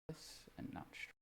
this and not straight.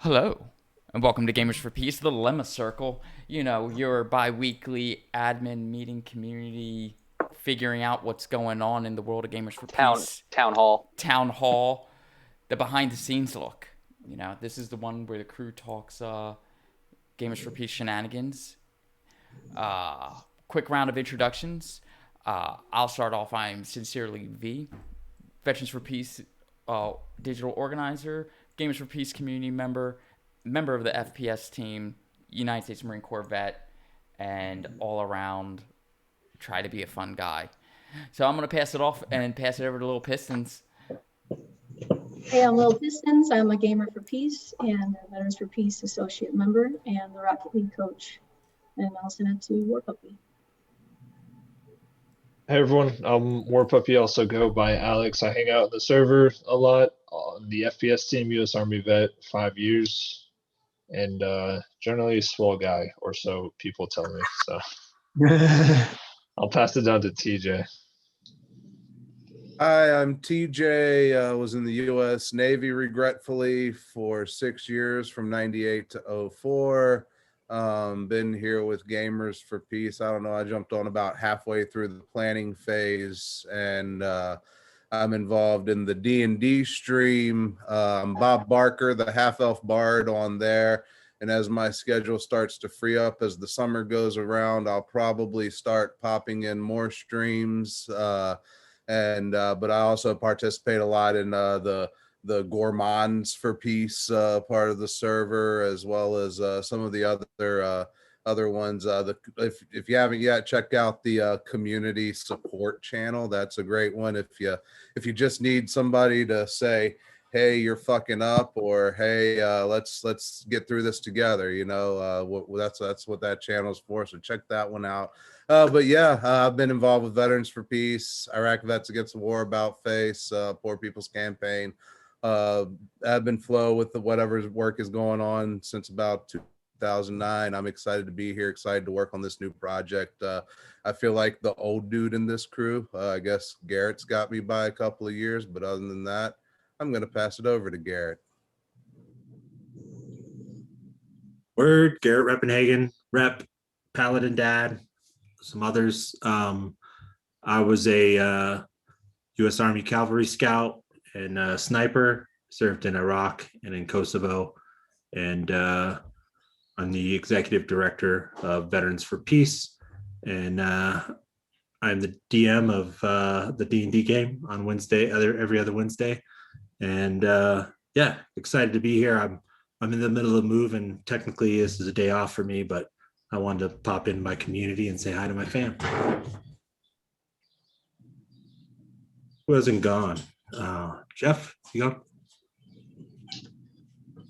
Hello, and welcome to Gamers for Peace, the Thelema Circle. Your bi-weekly admin meeting community figuring out what's going on in the world of Gamers for Peace. Town hall. Town Hall, the behind-the-scenes look. This is the one where the crew talks Gamers for Peace shenanigans. Quick round of introductions. I'll start off. I'm Sincerely V, Veterans for Peace digital organizer, Gamers for Peace community member of the FPS team, United States Marine Corps vet, and all around try to be a fun guy. So I'm going to pass it off and pass it over to Little Pistons. Hey, I'm Little Pistons. I'm a Gamer for Peace and a Veterans for Peace associate member and the Rocket League coach. And I'll send it to War Puppy. Hey everyone, I'm War Puppy, also go by Alex. I hang out in the server a lot on the FPS team, U.S. Army vet, 5 years, and generally a swole guy, or so people tell me. So I'll pass it down to TJ. Hi, I'm TJ. Was in the U.S. Navy, regretfully, for 6 years, from 98 to 04. Been here with Gamers for Peace. I don't know. I jumped on about halfway through the planning phase, and I'm involved in the D&D stream. Bob Barker, the half-elf bard, on there. And as my schedule starts to free up as the summer goes around, I'll probably start popping in more streams. But I also participate a lot in the Gourmands for Peace part of the server, as well as some of the other ones. If you haven't yet, check out the community support channel. That's a great one. If you just need somebody to say, hey, you're fucking up, or hey, let's get through this together. That's what that channel's for. So check that one out. But yeah, I've been involved with Veterans for Peace, Iraq Vets Against the War, About Face, Poor People's Campaign, Ebb and Flow with whatever work is going on since about 2009. I'm excited to be here, excited to work on this new project. I feel like the old dude in this crew. I guess Garrett's got me by a couple of years, but other than that, I'm going to pass it over to Garrett. Word, Garrett Reppenhagen, Rep, Paladin Dad, some others. I was a U.S. Army Cavalry Scout and sniper, served in Iraq and in Kosovo. And I'm the executive director of Veterans for Peace. And I'm the DM of the D&D game on Wednesday, every other Wednesday. And yeah, excited to be here. I'm in the middle of a move, and technically this is a day off for me, but I wanted to pop in my community and say hi to my fam. Who hasn't gone? Jeff, you go.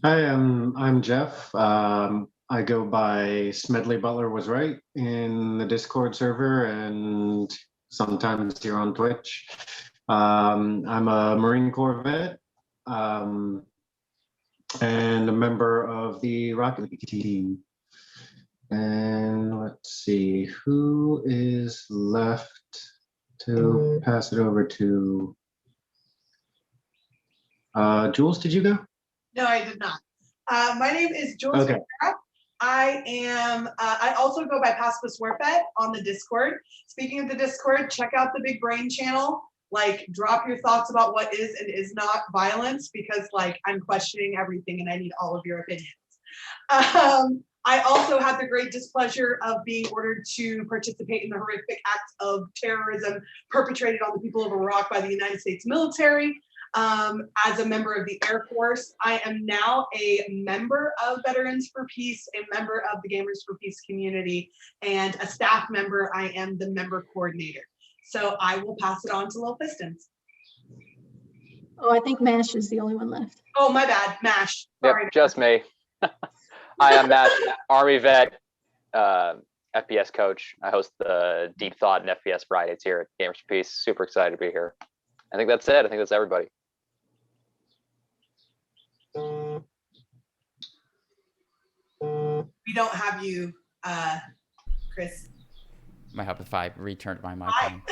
Hi, I'm Jeff. I go by Smedley Butler Was Right in the Discord server and sometimes here on Twitch. I'm a Marine Corps vet and a member of the Rocket League team. And let's see, who is left to pass it over to? Jules, did you go? No, I did not. My name is Jules. Okay. Rivera. I also go by Pacifist Warfet on the Discord. Speaking of the Discord, check out the Big Brain channel. Like, drop your thoughts about what is and is not violence, because I'm questioning everything and I need all of your opinions. I also had the great displeasure of being ordered to participate in the horrific act of terrorism perpetrated on the people of Iraq by the United States military. As a member of the Air Force, I am now a member of Veterans for Peace, a member of the Gamers for Peace community, and a staff member. I am the member coordinator. So I will pass it on to Little Pistons. Oh, I think MASH is the only one left. Oh, my bad. MASH. Sorry. Yep, just me. Hi, I'm Matt, Army vet, FPS coach. I host the Deep Thought and FPS Fridays here at Gamers for Peace. Super excited to be here. I think that's it. I think that's everybody. We don't have you, Chris. Might help if I returned my mic Hi. on.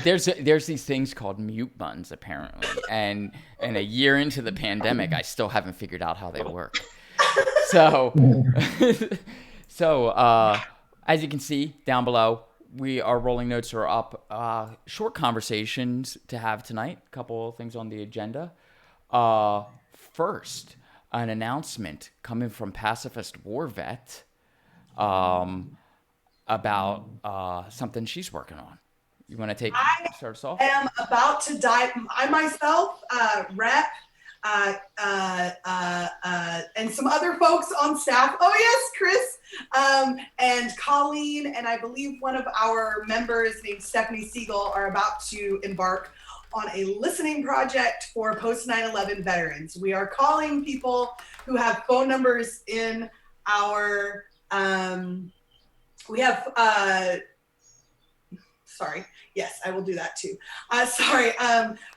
There's these things called mute buttons apparently, and a year into the pandemic, I still haven't figured out how they work. So, as you can see down below, our rolling notes are up. Short conversations to have tonight. A couple of things on the agenda. First, an announcement coming from Pacifist War Vet about something she's working on. You want to start us off? I am about to dive. I myself, rep, and some other folks on staff. Oh yes, Chris, and Colleen, and I believe one of our members named Stephanie Siegel are about to embark on a listening project for post 9/11 veterans. We are calling people who have phone numbers in our. We have. Sorry. Yes, I will do that too.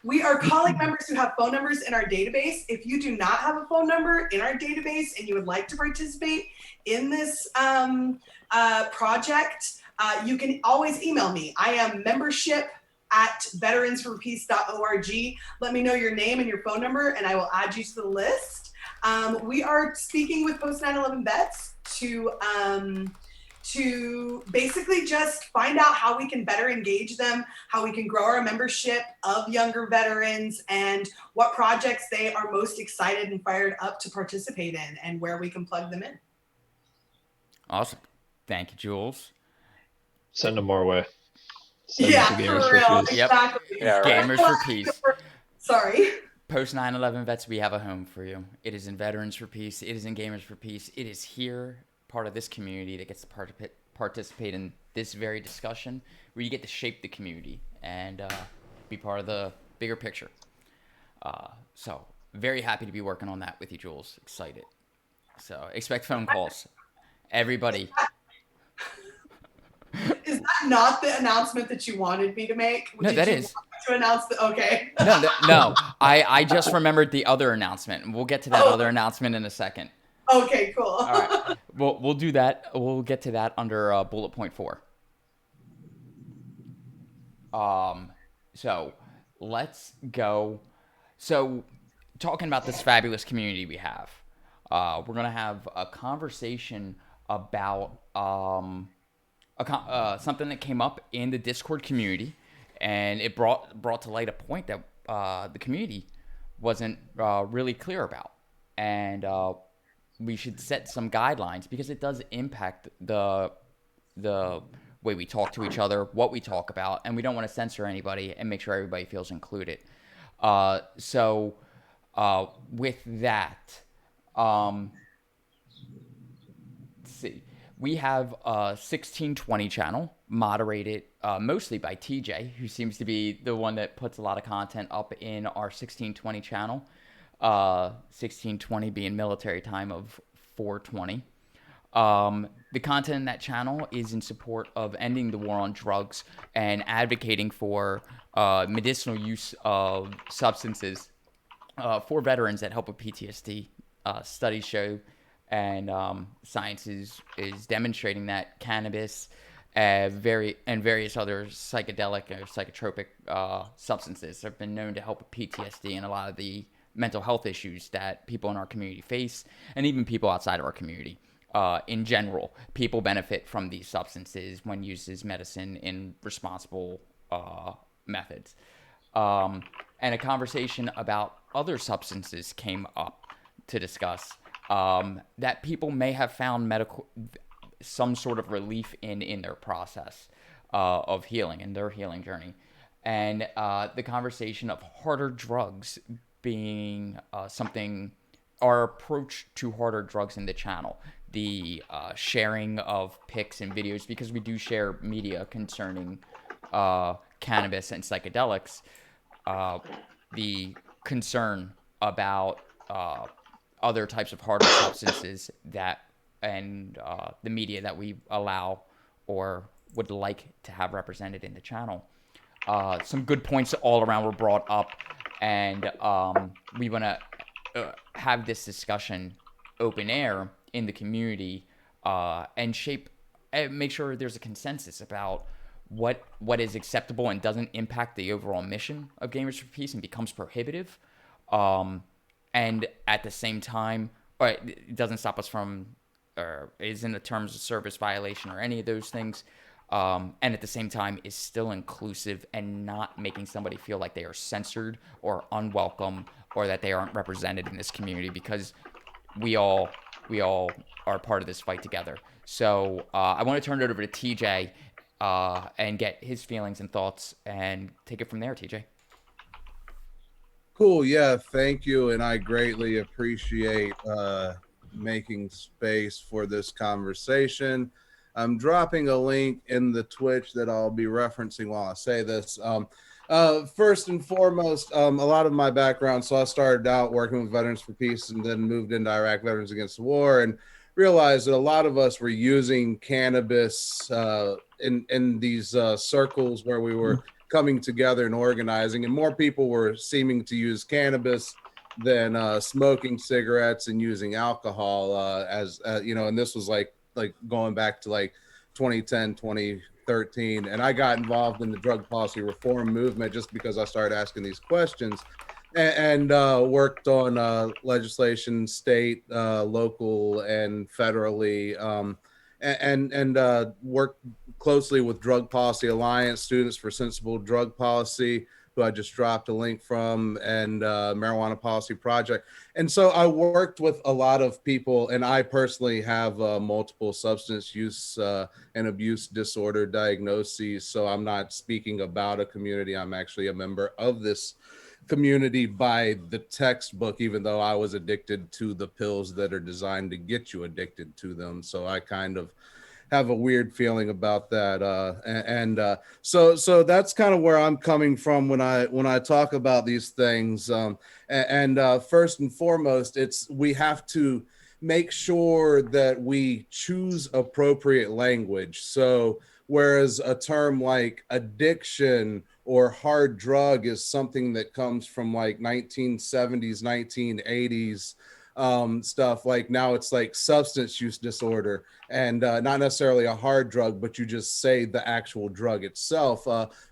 We are calling members who have phone numbers in our database. If you do not have a phone number in our database and you would like to participate in this project, you can always email me. I am membership@veteransforpeace.org. Let me know your name and your phone number and I will add you to the list. We are speaking with post 9/11 vets to basically just find out how we can better engage them, how we can grow our membership of younger veterans, and what projects they are most excited and fired up to participate in, and where we can plug them in. Awesome. Thank you, Jules. Send them our way. Send Yeah, them to Gamers for real. Peace. Yep. Exactly. Yeah, right. Gamers for Peace. Sorry. Post 9/11 vets, we have a home for you. It is in Veterans for Peace. It is in Gamers for Peace. It is here, part of this community that gets to participate in this very discussion, where you get to shape the community and be part of the bigger picture. So very happy to be working on that with you, Jules. Excited. So expect phone calls. Everybody. Is that not the announcement that you wanted me to make? No, that is. To announce the, okay. No. I just remembered the other announcement, and we'll get to that other announcement in a second. Okay, cool. All right. We'll do that. We'll get to that under bullet point 4. So let's go. So talking about this fabulous community we have, we're gonna have a conversation about something that came up in the Discord community, and it brought to light a point that the community wasn't really clear about, and we should set some guidelines because it does impact the way we talk to each other, what we talk about, and we don't want to censor anybody and make sure everybody feels included. So with that, let's see. We have a 1620 channel moderated mostly by TJ, who seems to be the one that puts a lot of content up in our 1620 channel. 1620 being military time of 420. The content in that channel is in support of ending the war on drugs and advocating for medicinal use of substances for veterans that help with PTSD. Studies show and science is demonstrating that cannabis and various other psychedelic or psychotropic substances have been known to help with PTSD and a lot of the mental health issues that people in our community face, and even people outside of our community. In general, people benefit from these substances when used as medicine in responsible methods. And a conversation about other substances came up to discuss that people may have found some sort of relief in their process of healing, in their healing journey. And the conversation of harder drugs being our approach to harder drugs in the channel, the sharing of pics and videos, because we do share media concerning cannabis and psychedelics, the concern about other types of harder substances and the media that we allow or would like to have represented in the channel. Some good points all around were brought up, and we want to have this discussion open air in the community and make sure there's a consensus about what is acceptable and doesn't impact the overall mission of Gamers for Peace and becomes prohibitive. And at the same time, or it doesn't stop us from, or isn't a terms of service violation or any of those things. And at the same time is still inclusive and not making somebody feel like they are censored or unwelcome or that they aren't represented in this community, because we all are part of this fight together. So I want to turn it over to TJ and get his feelings and thoughts and take it from there, TJ. Cool. Yeah. Thank you. And I greatly appreciate making space for this conversation. I'm dropping a link in the Twitch that I'll be referencing while I say this. First and foremost, a lot of my background. So I started out working with Veterans for Peace and then moved into Iraq Veterans Against the War, and realized that a lot of us were using cannabis in these circles where we were coming together and organizing, and more people were seeming to use cannabis than smoking cigarettes and using alcohol as you know, and this was like going back to like 2010, 2013. And I got involved in the drug policy reform movement just because I started asking these questions, and worked on legislation, state, local, and federally, and worked closely with Drug Policy Alliance, Students for Sensible Drug Policy, who I just dropped a link from, and Marijuana Policy Project. And so I worked with a lot of people, and I personally have multiple substance use and abuse disorder diagnoses. So I'm not speaking about a community. I'm actually a member of this community by the textbook, even though I was addicted to the pills that are designed to get you addicted to them. So I kind of have a weird feeling about that, so that's kind of where I'm coming from when I talk about these things. First and foremost, we have to make sure that we choose appropriate language. So whereas a term like addiction or hard drug is something that comes from like 1970s, 1980s stuff, like now it's like substance use disorder, and not necessarily a hard drug, but you just say the actual drug itself,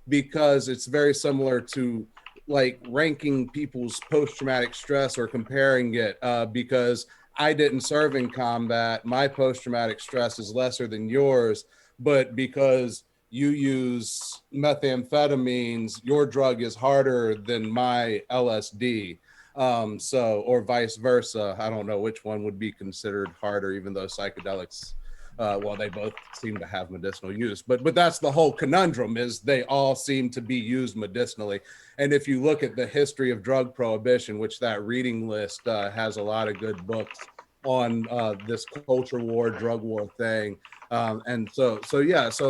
because it's very similar to like ranking people's post-traumatic stress or comparing it, because I didn't serve in combat, my post-traumatic stress is lesser than yours, but because you use methamphetamines, your drug is harder than my LSD. Or vice versa. I don't know which one would be considered harder, even though psychedelics, well, they both seem to have medicinal use, but that's the whole conundrum, is they all seem to be used medicinally. And if you look at the history of drug prohibition, which that reading list has a lot of good books on this culture war, drug war thing. So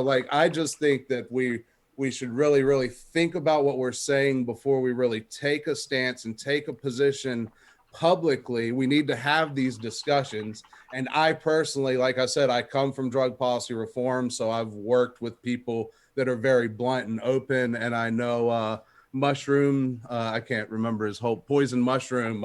like, I just think that we should really, really think about what we're saying before we really take a stance and take a position publicly. We need to have these discussions. And I personally, like I said, I come from drug policy reform, so I've worked with people that are very blunt and open. And I know Mushroom, I can't remember his whole, Poison Mushroom,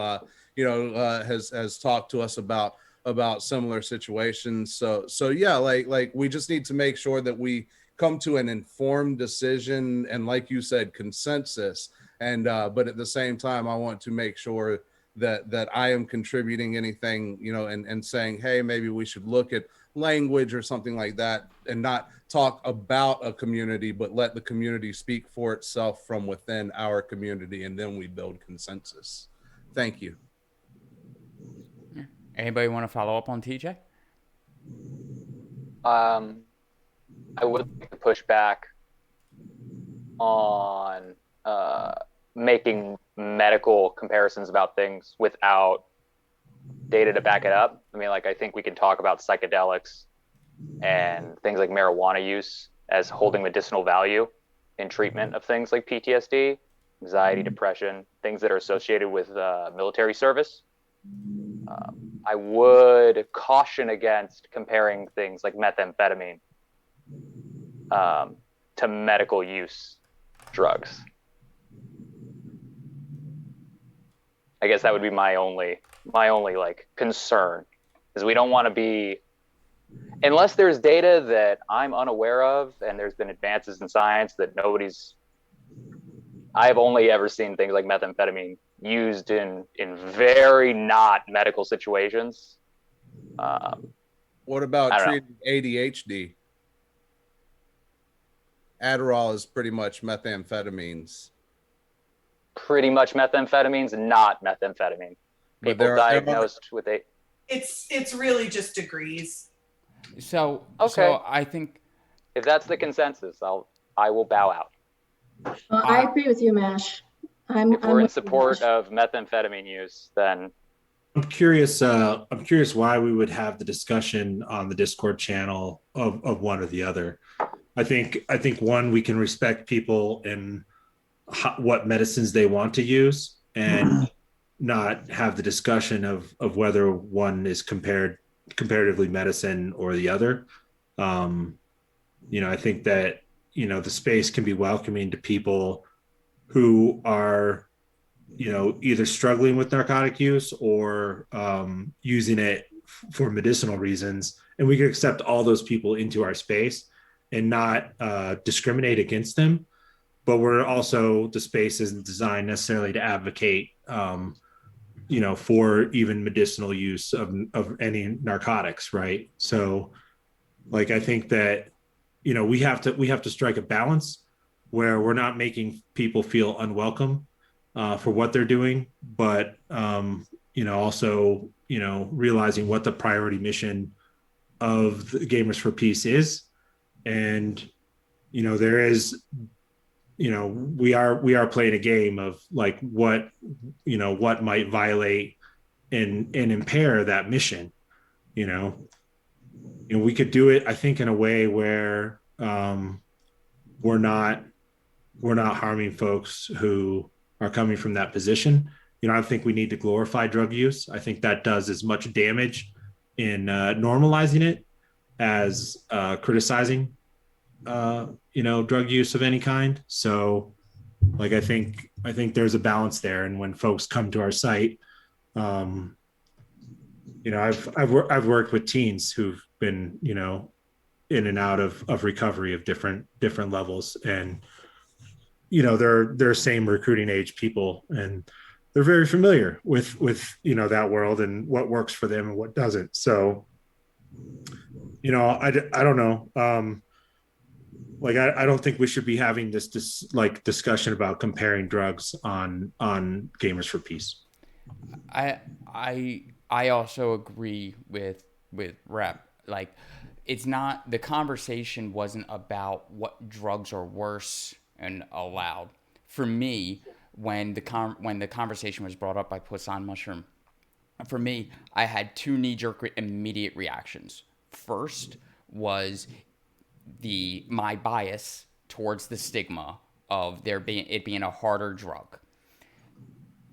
has talked to us about similar situations. So yeah, like we just need to make sure that we come to an informed decision, and like you said, consensus. And but at the same time, I want to make sure that I am contributing anything, and saying, hey, maybe we should look at language or something like that, and not talk about a community, but let the community speak for itself from within our community, and then we build consensus. Thank you. Anybody want to follow up on TJ? I would like to push back on making medical comparisons about things without data to back it up. I mean, like, I think we can talk about psychedelics and things like marijuana use as holding medicinal value in treatment of things like PTSD, anxiety, depression, things that are associated with military service. I would caution against comparing things like methamphetamine to medical use drugs. I guess that would be my only like concern, is we don't want to be unless there's data that I'm unaware of, and there's been advances in science that I've only ever seen things like methamphetamine used in very not medical situations. What about I don't know. treating ADHD? Adderall is pretty much methamphetamines. Pretty much methamphetamines, not methamphetamine. But People diagnosed with a. It's really just degrees. So Okay. so I think If that's the consensus, I will bow out. I agree with you, Mash. If we're in with you, support Mash. of methamphetamine use, then I'm curious. I'm curious why we would have the discussion on the Discord channel of one or the other. I think one, we can respect people in what medicines they want to use, and not have the discussion of whether one is comparatively medicine or the other. I think that the space can be welcoming to people who are either struggling with narcotic use or using it for medicinal reasons, and we can accept all those people into our space and not discriminate against them. But we're also, the space isn't designed necessarily to advocate for even medicinal use of any narcotics, right? So like, I think that we have to strike a balance where we're not making people feel unwelcome for what they're doing, but also realizing what the priority mission of the Gamers for Peace is. And there is we are playing a game of like what might violate and impair that mission. We could do it, I think, in a way where we're not harming folks who are coming from that position. I think we need to glorify drug use. I think that does as much damage in normalizing it as criticizing drug use of any kind. So like, I think there's a balance there. And when folks come to our site, I've worked with teens who've been in and out of recovery of different levels, and they're same recruiting age people, and they're very familiar with that world and what works for them and what doesn't. So I don't know. I don't think we should be having this discussion about comparing drugs on Gamers for Peace. I also agree with Rep. Like, it's not, the conversation wasn't about what drugs are worse and allowed. For me, when the conversation was brought up by Poisson Mushroom, for me, I had two knee-jerk immediate reactions. First was my bias towards the stigma of it being a harder drug.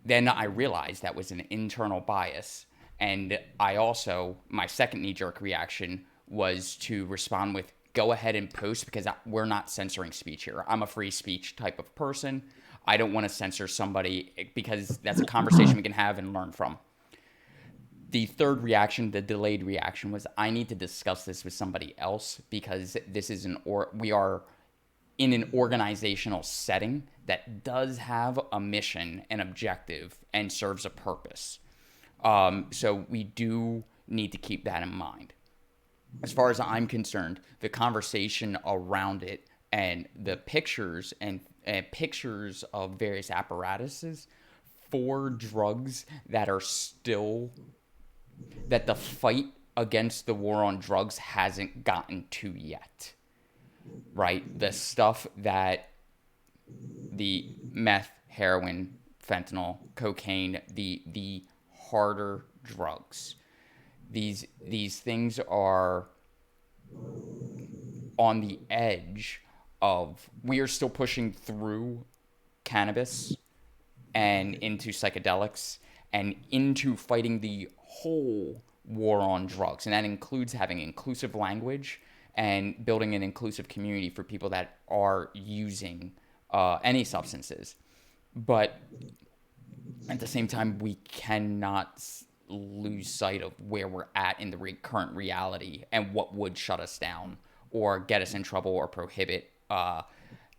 Then I realized that was an internal bias. And my second knee-jerk reaction was to respond with, go ahead and post, because we're not censoring speech here. I'm a free speech type of person. I don't want to censor somebody, because that's a conversation we can have and learn from. The third reaction, the delayed reaction, was I need to discuss this with somebody else, because we are in an organizational setting that does have a mission and objective and serves a purpose. So we do need to keep that in mind. As far as I'm concerned, the conversation around it and the pictures and pictures of various apparatuses for drugs that the fight against the war on drugs hasn't gotten to yet, right? The stuff that the meth, heroin, fentanyl, cocaine, the harder drugs, these things are on the edge of, we are still pushing through cannabis and into psychedelics and into fighting the whole war on drugs. And that includes having inclusive language and building an inclusive community for people that are using any substances. But at the same time, we cannot lose sight of where we're at in the current reality and what would shut us down or get us in trouble or prohibit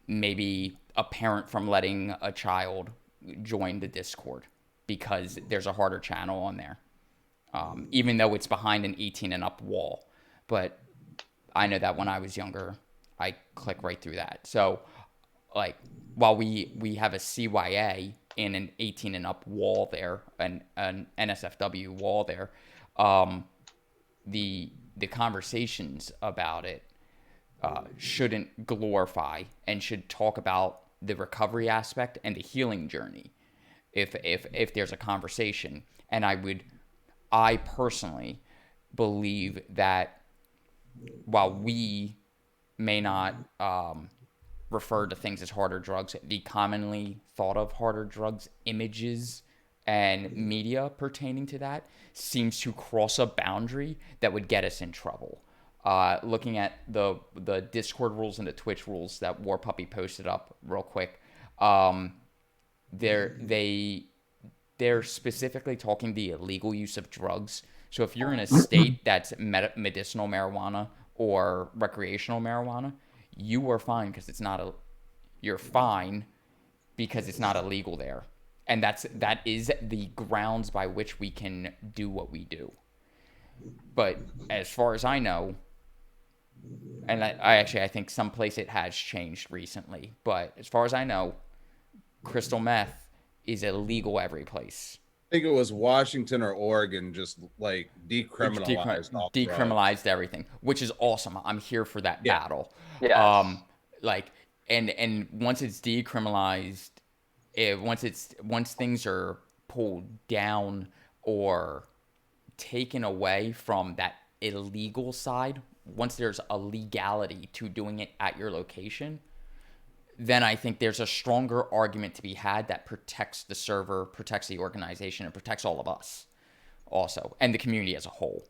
maybe a parent from letting a child join the Discord because there's a harder channel on there, even though it's behind an 18 and up wall. But I know that when I was younger, I click right through that. So, like, while we have a CYA in an 18 and up wall there, an NSFW wall there, the conversations about it shouldn't glorify and should talk about the recovery aspect and the healing journey. If there's a conversation, and I personally believe that while we may not refer to things as harder drugs, the commonly thought of harder drugs images and media pertaining to that seems to cross a boundary that would get us in trouble. Looking at the Discord rules and the Twitch rules that War Puppy posted up real quick, they're specifically talking the illegal use of drugs. So if you're in a state that's medicinal marijuana or recreational marijuana, you are fine because you're fine because it's not illegal there. And that is the grounds by which we can do what we do. But as far as I know, and I think someplace it has changed recently, but as far as I know, crystal meth is illegal every place. I think it was Washington or Oregon just like decriminalized everything, which is awesome. I'm here for that battle. Yes. And once it's decriminalized, once things are pulled down or taken away from that illegal side, once there's a legality to doing it at your location, then I think there's a stronger argument to be had that protects the server, protects the organization, and protects all of us also, and the community as a whole.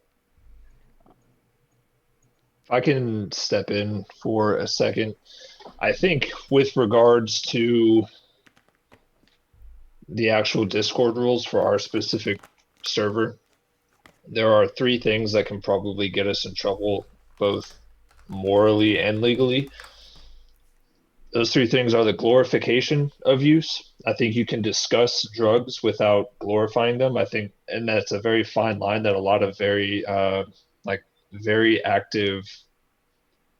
If I can step in for a second, I think with regards to the actual Discord rules for our specific server, there are 3 things that can probably get us in trouble, both morally and legally. Those 3 things are the glorification of use. I think you can discuss drugs without glorifying them. I think, and that's a very fine line that a lot of very active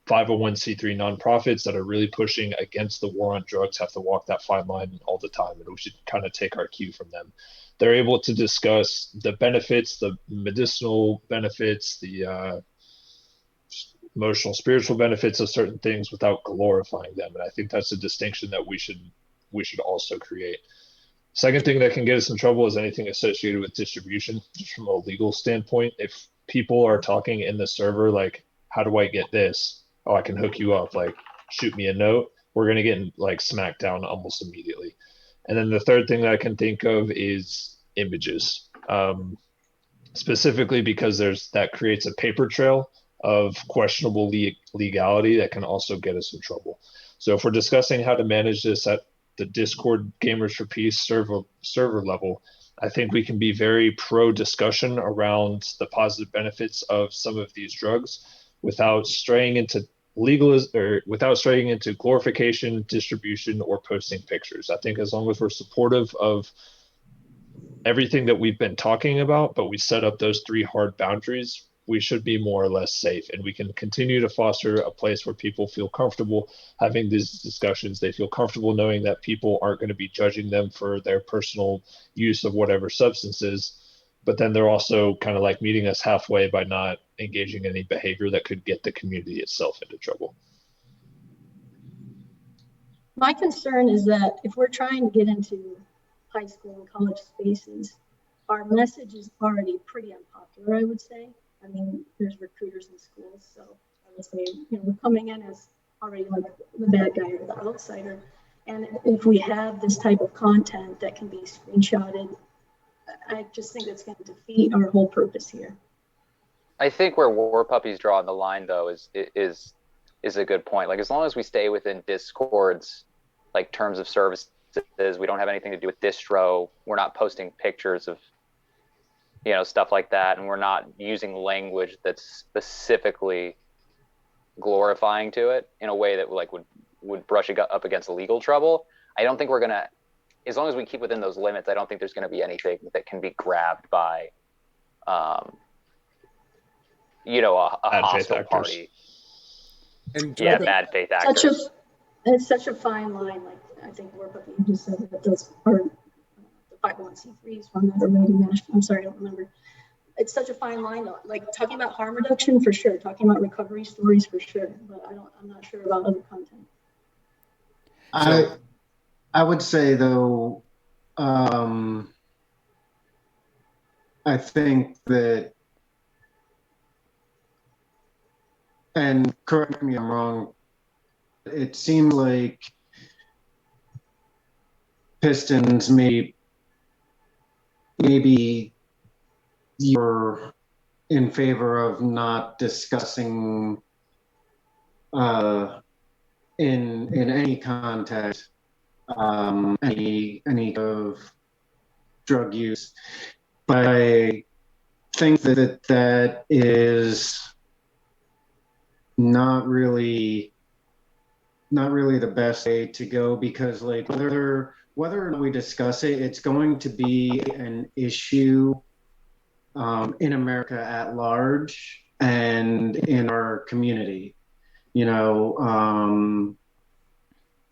501c3 nonprofits that are really pushing against the war on drugs have to walk that fine line all the time, and we should kind of take our cue from them. They're able to discuss the benefits, the medicinal benefits, the emotional, spiritual benefits of certain things without glorifying them. And I think that's a distinction that we should also create. Second thing that can get us in trouble is anything associated with distribution, just from a legal standpoint. If people are talking in the server, like, how do I get this? Oh, I can hook you up, like, shoot me a note. We're going to get like smacked down almost immediately. And then the third thing that I can think of is images, specifically because that creates a paper trail of questionable legality that can also get us in trouble. So if we're discussing how to manage this at the Discord Gamers for Peace server level, I think we can be very pro discussion around the positive benefits of some of these drugs without straying into without straying into glorification, distribution, or posting pictures. I think as long as we're supportive of everything that we've been talking about, but we set up those 3 hard boundaries, we should be more or less safe, and we can continue to foster a place where people feel comfortable having these discussions. They feel comfortable knowing that people aren't going to be judging them for their personal use of whatever substances, but then they're also kind of like meeting us halfway by not engaging in any behavior that could get the community itself into trouble. My concern is that if we're trying to get into high school and college spaces, our message is already pretty unpopular, I would say. I mean, there's recruiters in schools, so I would say, we're coming in as already like the bad guy or the outsider. And if we have this type of content that can be screenshotted, I just think it's going to defeat our whole purpose here. I think where War Puppy's drawing the line, though, is a good point. Like, as long as we stay within Discord's like terms of services, we don't have anything to do with distro. We're not posting pictures of stuff like that, and we're not using language that's specifically glorifying to it in a way that would brush it up against legal trouble. I don't think we're gonna, as long as we keep within those limits, I don't think there's gonna be anything that can be grabbed by, a hostile party. And Yeah, bad faith actors. It's such a fine line. Like I think you just said that those are the 501c3s from that, or maybe national. I'm sorry, I don't remember. It's such a fine line, though. Like talking about harm reduction for sure, talking about recovery stories for sure, but I'm not sure about other content. I would say though, I think that, and correct me if I'm wrong, it seemed like Pistons maybe you're in favor of not discussing in any context any of drug use, but I think that is not really the best way to go, because like whether or not we discuss it, it's going to be an issue in America at large and in our community,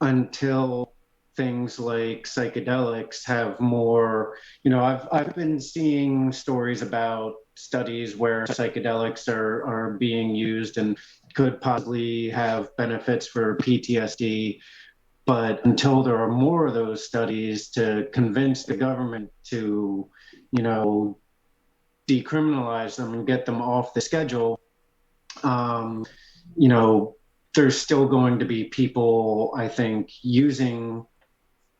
until things like psychedelics have more, I've been seeing stories about studies where psychedelics are being used and could possibly have benefits for PTSD. But until there are more of those studies to convince the government to, decriminalize them and get them off the schedule, there's still going to be people, I think, using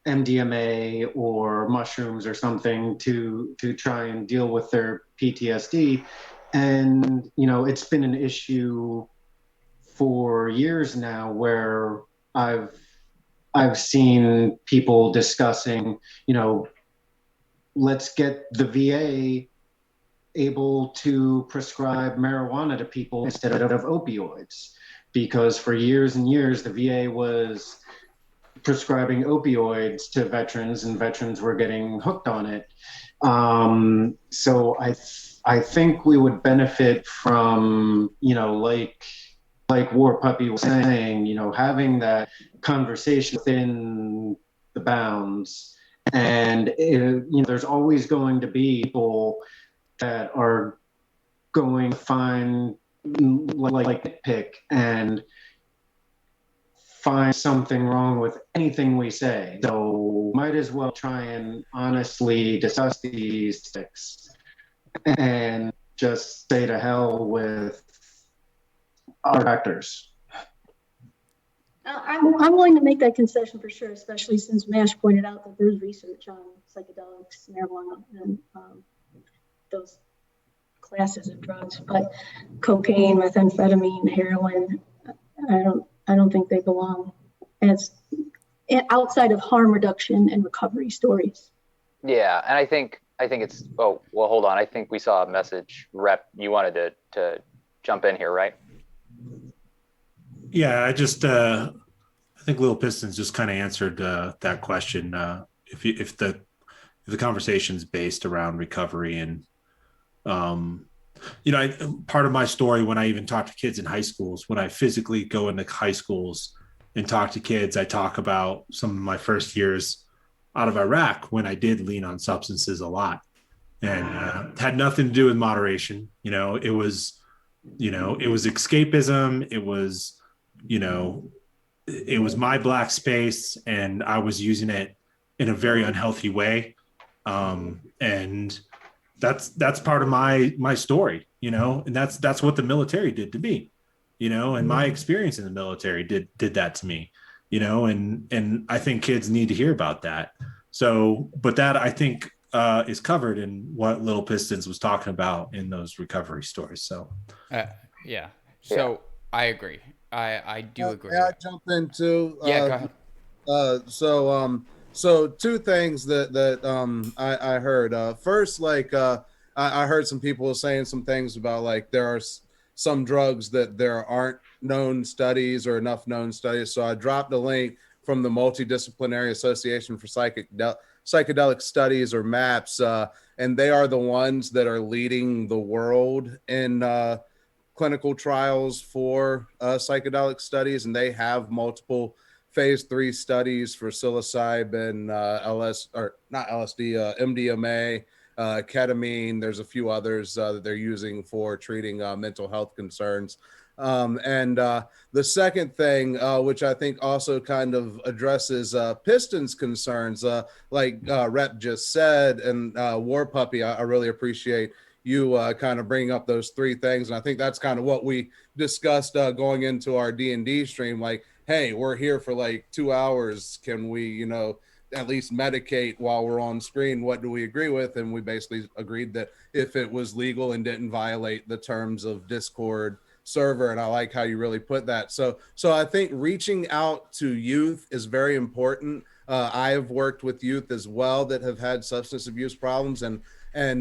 MDMA or mushrooms or something to try and deal with their PTSD. And, it's been an issue for years now where I've seen people discussing, let's get the VA able to prescribe marijuana to people instead of opioids, because for years and years the VA was prescribing opioids to veterans and veterans were getting hooked on it. So I think we would benefit from, like War Puppy was saying, having that conversation within the bounds. And there's always going to be people that are going to find like pick and find something wrong with anything we say. So might as well try and honestly discuss these topics and just say to hell with our actors. I'm willing to make that concession for sure, especially since Mash pointed out that there's research on psychedelics, marijuana, and those classes of drugs. But cocaine, methamphetamine, heroin, I don't think they belong as outside of harm reduction and recovery stories. Yeah, and I think it's. Oh, well, hold on. I think we saw a message. Rep, you wanted to jump in here, right? Yeah, I think Little Pistons just kind of answered that question. If the conversation's based around recovery and part of my story when I even talk to kids in high schools, when I physically go into high schools and talk to kids, I talk about some of my first years out of Iraq when I did lean on substances a lot, and had nothing to do with moderation. It was escapism. It was my black space, and I was using it in a very unhealthy way. And that's part of my story, and that's what the military did to me, and my experience in the military did that to me, and I think kids need to hear about that. So, but that I think is covered in what Little Pistons was talking about in those recovery stories. So, yeah. So I agree. I do agree. May I jump in too? Yeah, go ahead. So two things that I heard. First, I heard some people saying some things about like there are some drugs that there aren't known studies or enough known studies. So I dropped a link from the Multidisciplinary Association for Psychedelic Studies, or MAPS, and they are the ones that are leading the world in clinical trials for psychedelic studies, and they have multiple phase 3 studies for psilocybin, MDMA, ketamine. There's a few others that they're using for treating mental health concerns. The second thing, which I think also kind of addresses Pistons concerns, like Rep just said, and War Puppy, I really appreciate you kind of bringing up those three things. And I think that's kind of what we discussed going into our D&D stream. Like, hey, we're here for like 2 hours. Can we, at least medicate while we're on screen? What do we agree with? And we basically agreed that if it was legal and didn't violate the terms of Discord server, and I like how you really put that. So I think reaching out to youth is very important. I have worked with youth as well that have had substance abuse problems, and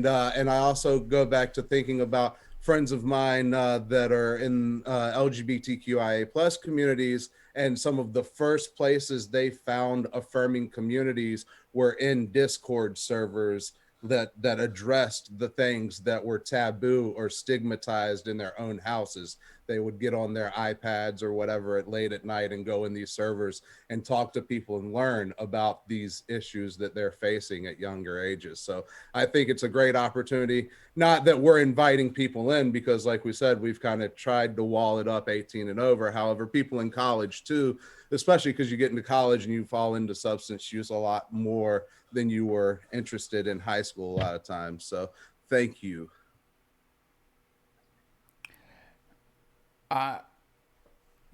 I also go back to thinking about friends of mine that are in LGBTQIA plus communities, and some of the first places they found affirming communities were in Discord servers that addressed the things that were taboo or stigmatized in their own houses. They would get on their iPads or whatever at late at night and go in these servers and talk to people and learn about these issues that they're facing at younger ages. So I think it's a great opportunity. Not that we're inviting people in, because like we said, we've kind of tried to wall it up 18 and over. However, people in college too, especially because you get into college and you fall into substance use a lot more than you were interested in high school a lot of times. So thank you.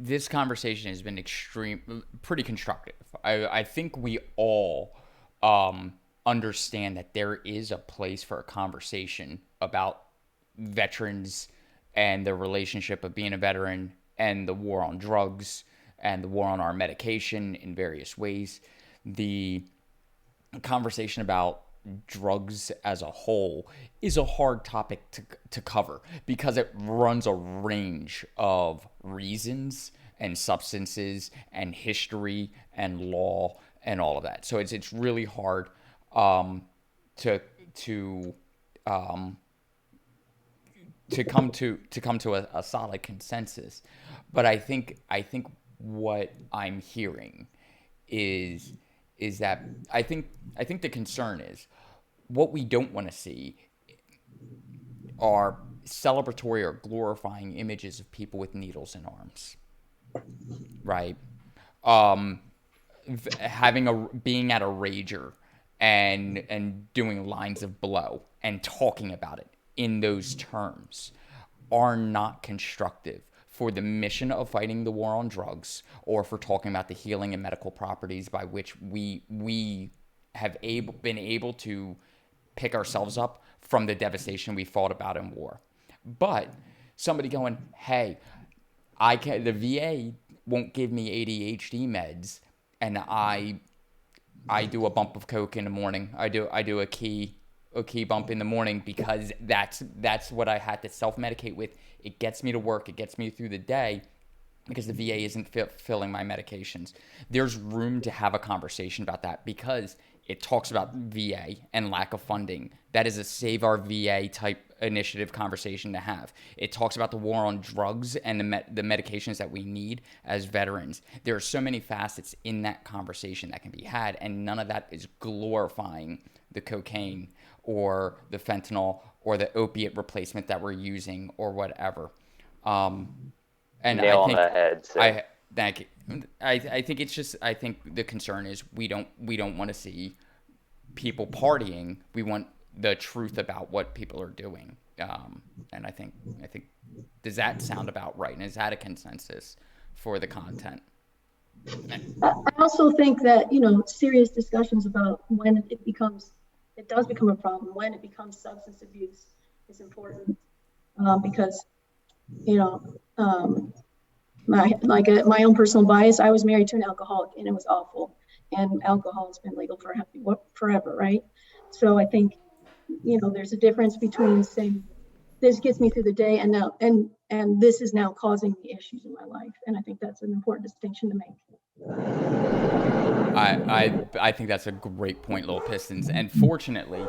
This conversation has been pretty constructive. I think we all understand that there is a place for a conversation about veterans and the relationship of being a veteran and the war on drugs and the war on our medication in various ways. The conversation about drugs as a whole is a hard topic to cover, because it runs a range of reasons and substances and history and law and all of that. So it's really hard to come to a solid consensus. But I think what I'm hearing is that I think the concern is what we don't want to see are celebratory or glorifying images of people with needles in arms, right? Being at a rager and doing lines of blow and talking about it in those terms are not constructive for the mission of fighting the war on drugs, or for talking about the healing and medical properties by which we have been able to pick ourselves up from the devastation we fought about in war. But somebody going, hey, the VA won't give me ADHD meds, and I do a bump of coke in the morning. I do a key bump in the morning because that's what I had to self-medicate with. It gets me to work. It gets me through the day because the VA isn't filling my medications. There's room to have a conversation about that, because it talks about VA and lack of funding. That is a Save Our VA type initiative conversation to have. It talks about the war on drugs and the medications that we need as veterans. There are so many facets in that conversation that can be had, and none of that is glorifying the cocaine or the fentanyl or the opiate replacement that we're using or whatever. And Nail on the head. So. Thank you. I think it's just, I think the concern is we don't want to see people partying. We want the truth about what people are doing. And I think does that sound about right? And is that a consensus for the content? I also think that, serious discussions about when it does become a problem, when it becomes substance abuse is important, because, my own personal bias, I was married to an alcoholic and it was awful, and alcohol has been legal for forever, right? So I think there's a difference between saying this gets me through the day and now and this is now causing me issues in my life. And I think that's an important distinction to make. I think that's a great point, Little Pistons. And fortunately,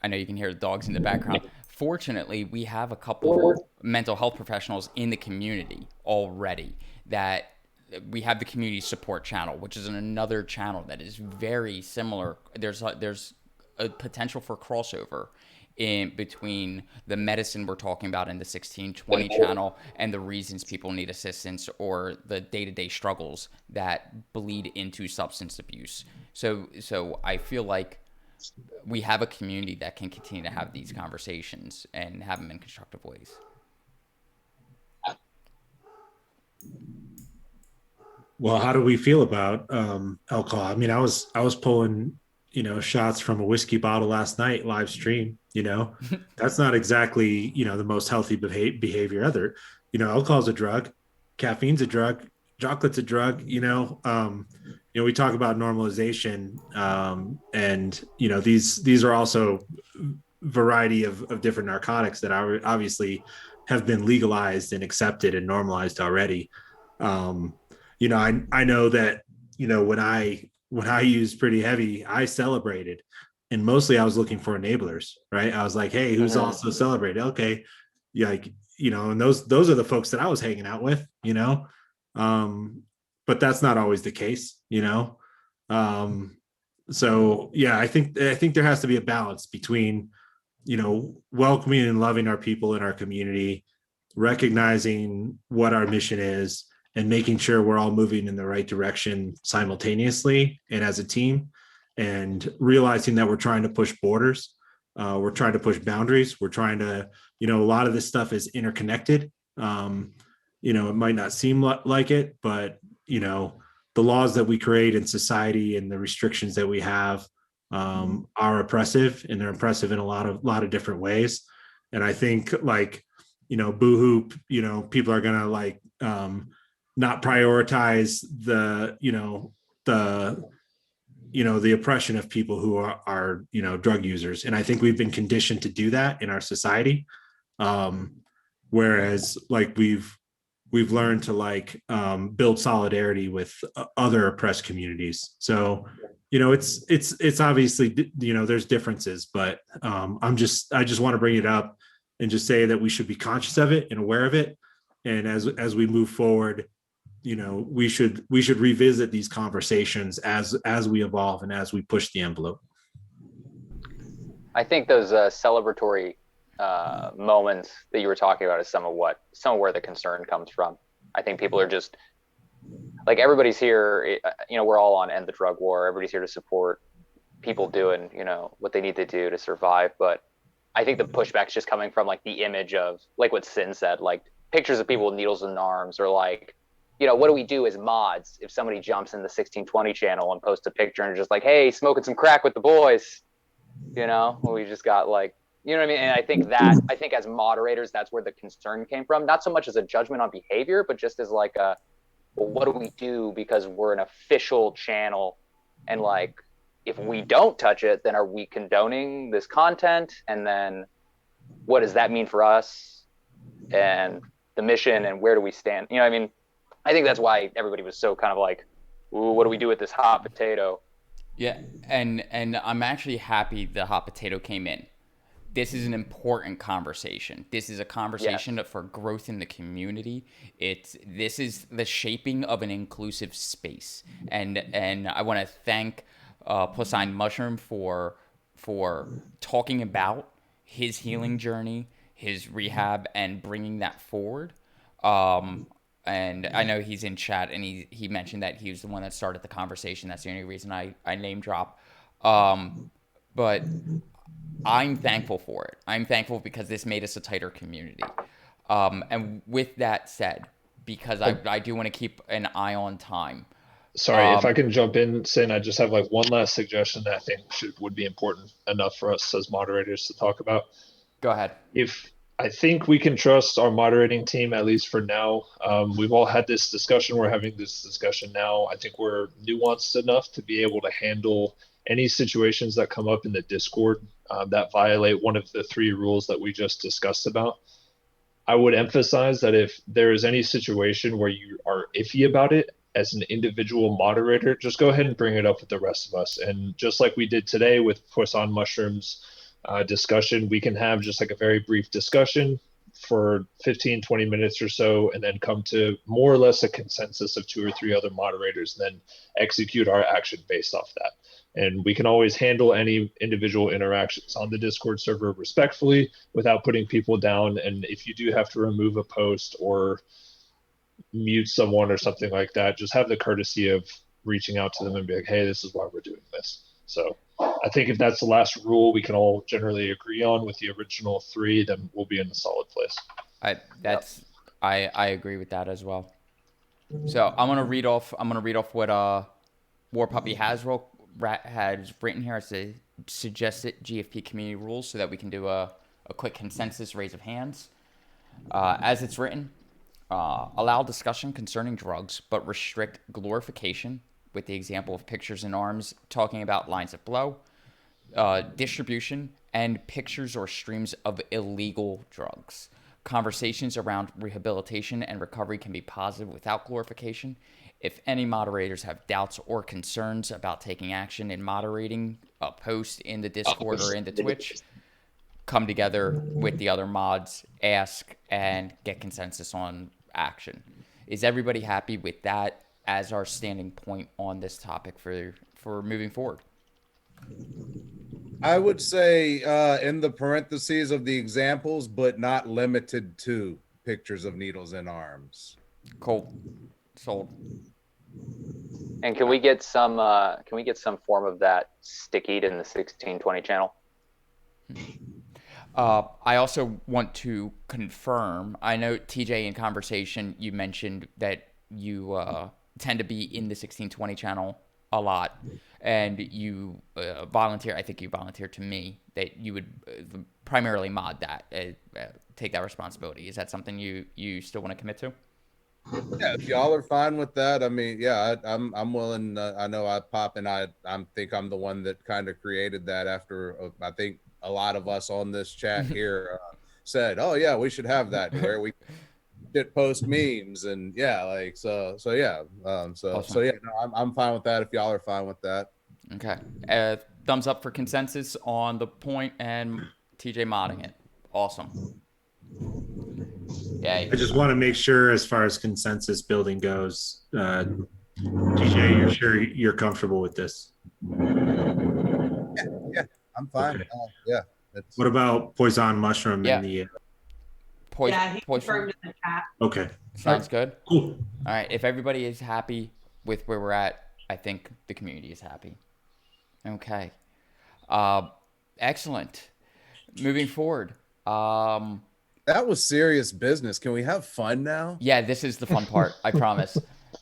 I know you can hear the dogs in the background. Fortunately, we have a couple mental health professionals in the community already that we have the community support channel, which is another channel that is very similar. There's a potential for crossover in between the medicine we're talking about in the 1620 channel and the reasons people need assistance or the day-to-day struggles that bleed into substance abuse. So I feel like we have a community that can continue to have these conversations and have them in constructive ways. Well, how do we feel about alcohol? I mean, I was pulling, shots from a whiskey bottle last night, live stream. That's not exactly, the most healthy behavior either. Alcohol's a drug, caffeine's a drug, chocolate's a drug. We talk about normalization, and these are also variety of different narcotics that obviously have been legalized and accepted and normalized already. I know that, when I used pretty heavy, I celebrated, and mostly I was looking for enablers, right? I was like, hey, who's also celebrated? Okay. Yeah. And those are the folks that I was hanging out with, but that's not always the case, so yeah, I think there has to be a balance between, welcoming and loving our people in our community, recognizing what our mission is, and making sure we're all moving in the right direction simultaneously and as a team, and realizing that we're trying to push borders. We're trying to push boundaries. We're trying to, a lot of this stuff is interconnected. It might not seem like it, but, the laws that we create in society and the restrictions that we have are oppressive, and they're oppressive in a lot of different ways. And I think boohoo, people are going to not prioritize the oppression of people who are drug users. And I think we've been conditioned to do that in our society. Whereas we've learned to build solidarity with other oppressed communities. So, it's obviously, there's differences, but I just want to bring it up and just say that we should be conscious of it and aware of it. And as we move forward, we should revisit these conversations as we evolve and as we push the envelope. I think those celebratory moments that you were talking about is some of where the concern comes from. I think people are just everybody's here, we're all on End the Drug War. Everybody's here to support people doing, what they need to do to survive. But I think the pushback's just coming from the image of what Sin said, pictures of people with needles in arms, or what do we do as mods if somebody jumps in the 1620 channel and posts a picture and just hey, smoking some crack with the boys, we just got you know what I mean? And I think as moderators, that's where the concern came from. Not so much as a judgment on behavior, but just as well, what do we do? Because we're an official channel, and if we don't touch it, then are we condoning this content? And then what does that mean for us and the mission, and where do we stand? I mean, I think that's why everybody was so kind of ooh, what do we do with this hot potato? Yeah, and I'm actually happy the hot potato came in. This is an important conversation. This is a conversation for growth in the community. This is the shaping of an inclusive space. And I want to thank Placide Mushroom for talking about his healing journey, his rehab, and bringing that forward. And I know he's in chat, and he mentioned that he was the one that started the conversation. That's the only reason I name drop. But I'm thankful for it. I'm thankful because this made us a tighter community. And with that said, because I do want to keep an eye on time. Sorry, if I can jump in, Sin, I just have one last suggestion that I think would be important enough for us as moderators to talk about. Go ahead. I think we can trust our moderating team, at least for now. We've all had this discussion. We're having this discussion now. I think we're nuanced enough to be able to handle any situations that come up in the Discord that violate one of the 3 rules that we just discussed about, I would emphasize that if there is any situation where you are iffy about it as an individual moderator, just go ahead and bring it up with the rest of us. And just like we did today with Poisson Mushrooms discussion, we can have just like a very brief discussion for 15, 20 minutes or so, and then come to more or less a consensus of 2 or 3 other moderators, and then execute our action based off that. And we can always handle any individual interactions on the Discord server respectfully without putting people down. And if you do have to remove a post or mute someone or something like that, just have the courtesy of reaching out to them and be like, hey, this is why we're doing this. So I think if that's the last rule we can all generally agree on with the original 3, then we'll be in a solid place. I agree with that as well. So I'm gonna read off what War Puppy has written here as the suggested GFP community rules, so that we can do a quick consensus raise of hands. As it's written, allow discussion concerning drugs, but restrict glorification, with the example of pictures and arms talking about lines of blow, distribution, and pictures or streams of illegal drugs. Conversations around rehabilitation and recovery can be positive without glorification. If any moderators have doubts or concerns about taking action in moderating a post in the Discord or in the Twitch, come together with the other mods, ask, and get consensus on action. Is everybody happy with that as our standing point on this topic for moving forward? I would say in the parentheses of the examples, but not limited to pictures of needles and arms. Cool. Sold. And can we get some form of that stickied in the 1620 channel? I also want to confirm, I know TJ in conversation, you mentioned that you tend to be in the 1620 channel a lot, and you volunteer, I think you volunteered to me that you would primarily mod that, take that responsibility. Is that something you still want to commit to? Yeah, if y'all are fine with that, I mean, yeah, I'm willing. I know I pop and I think I'm the one that kind of created that after I think a lot of us on this chat here said, oh yeah, we should have that where we did post memes and yeah, like so yeah, Awesome. so yeah, no, I'm fine with that if y'all are fine with that. Okay. Thumbs up for consensus on the point and TJ modding it. Awesome. Yeah. I just want to make sure, as far as consensus building goes, DJ, you're sure you're comfortable with this? Yeah, I'm fine. Okay. Yeah. What about Poison Mushroom Yeah. in the? Yeah, he confirmed in the chat. Okay. Sounds good. Cool. All right. If everybody is happy with where we're at, I think the community is happy. Okay. Excellent. Moving forward. That was serious business. Can we have fun now? Yeah, this is the fun part. I promise.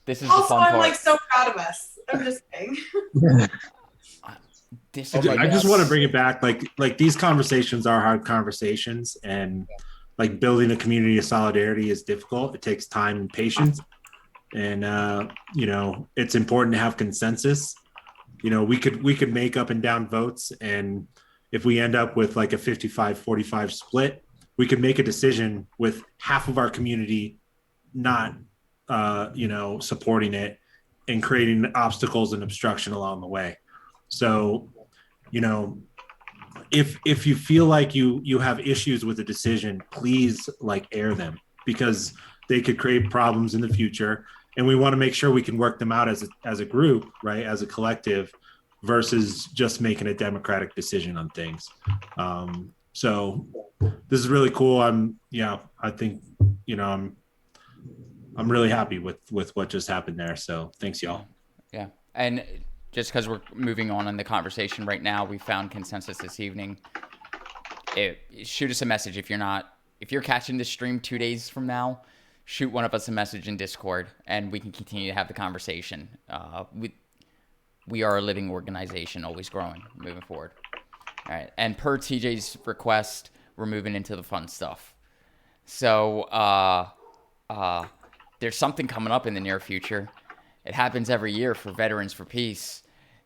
This is the Also, fun part. I'm like so proud of us. I'm just kidding. I just want to bring it back. Like these conversations are hard conversations, and like building a community of solidarity is difficult. It takes time and patience, and it's important to have consensus. We could make up and down votes, and if we end up with like a 55-45 split, we could make a decision with half of our community not supporting it and creating obstacles and obstruction along the way. So, if you feel like you have issues with a decision, please air them, because they could create problems in the future, and we want to make sure we can work them out as a group, right, as a collective, versus just making a democratic decision on things. So this is really cool. I think I'm really happy with what just happened there. So thanks, y'all. Yeah, and just because we're moving on in the conversation right now, we found consensus this evening. Shoot us a message if you're catching this stream 2 days from now. Shoot one of us a message in Discord, and we can continue to have the conversation. We are a living organization, always growing, moving forward. All right, and per TJ's request, we're moving into the fun stuff. So there's something coming up in the near future. It happens every year for Veterans for Peace.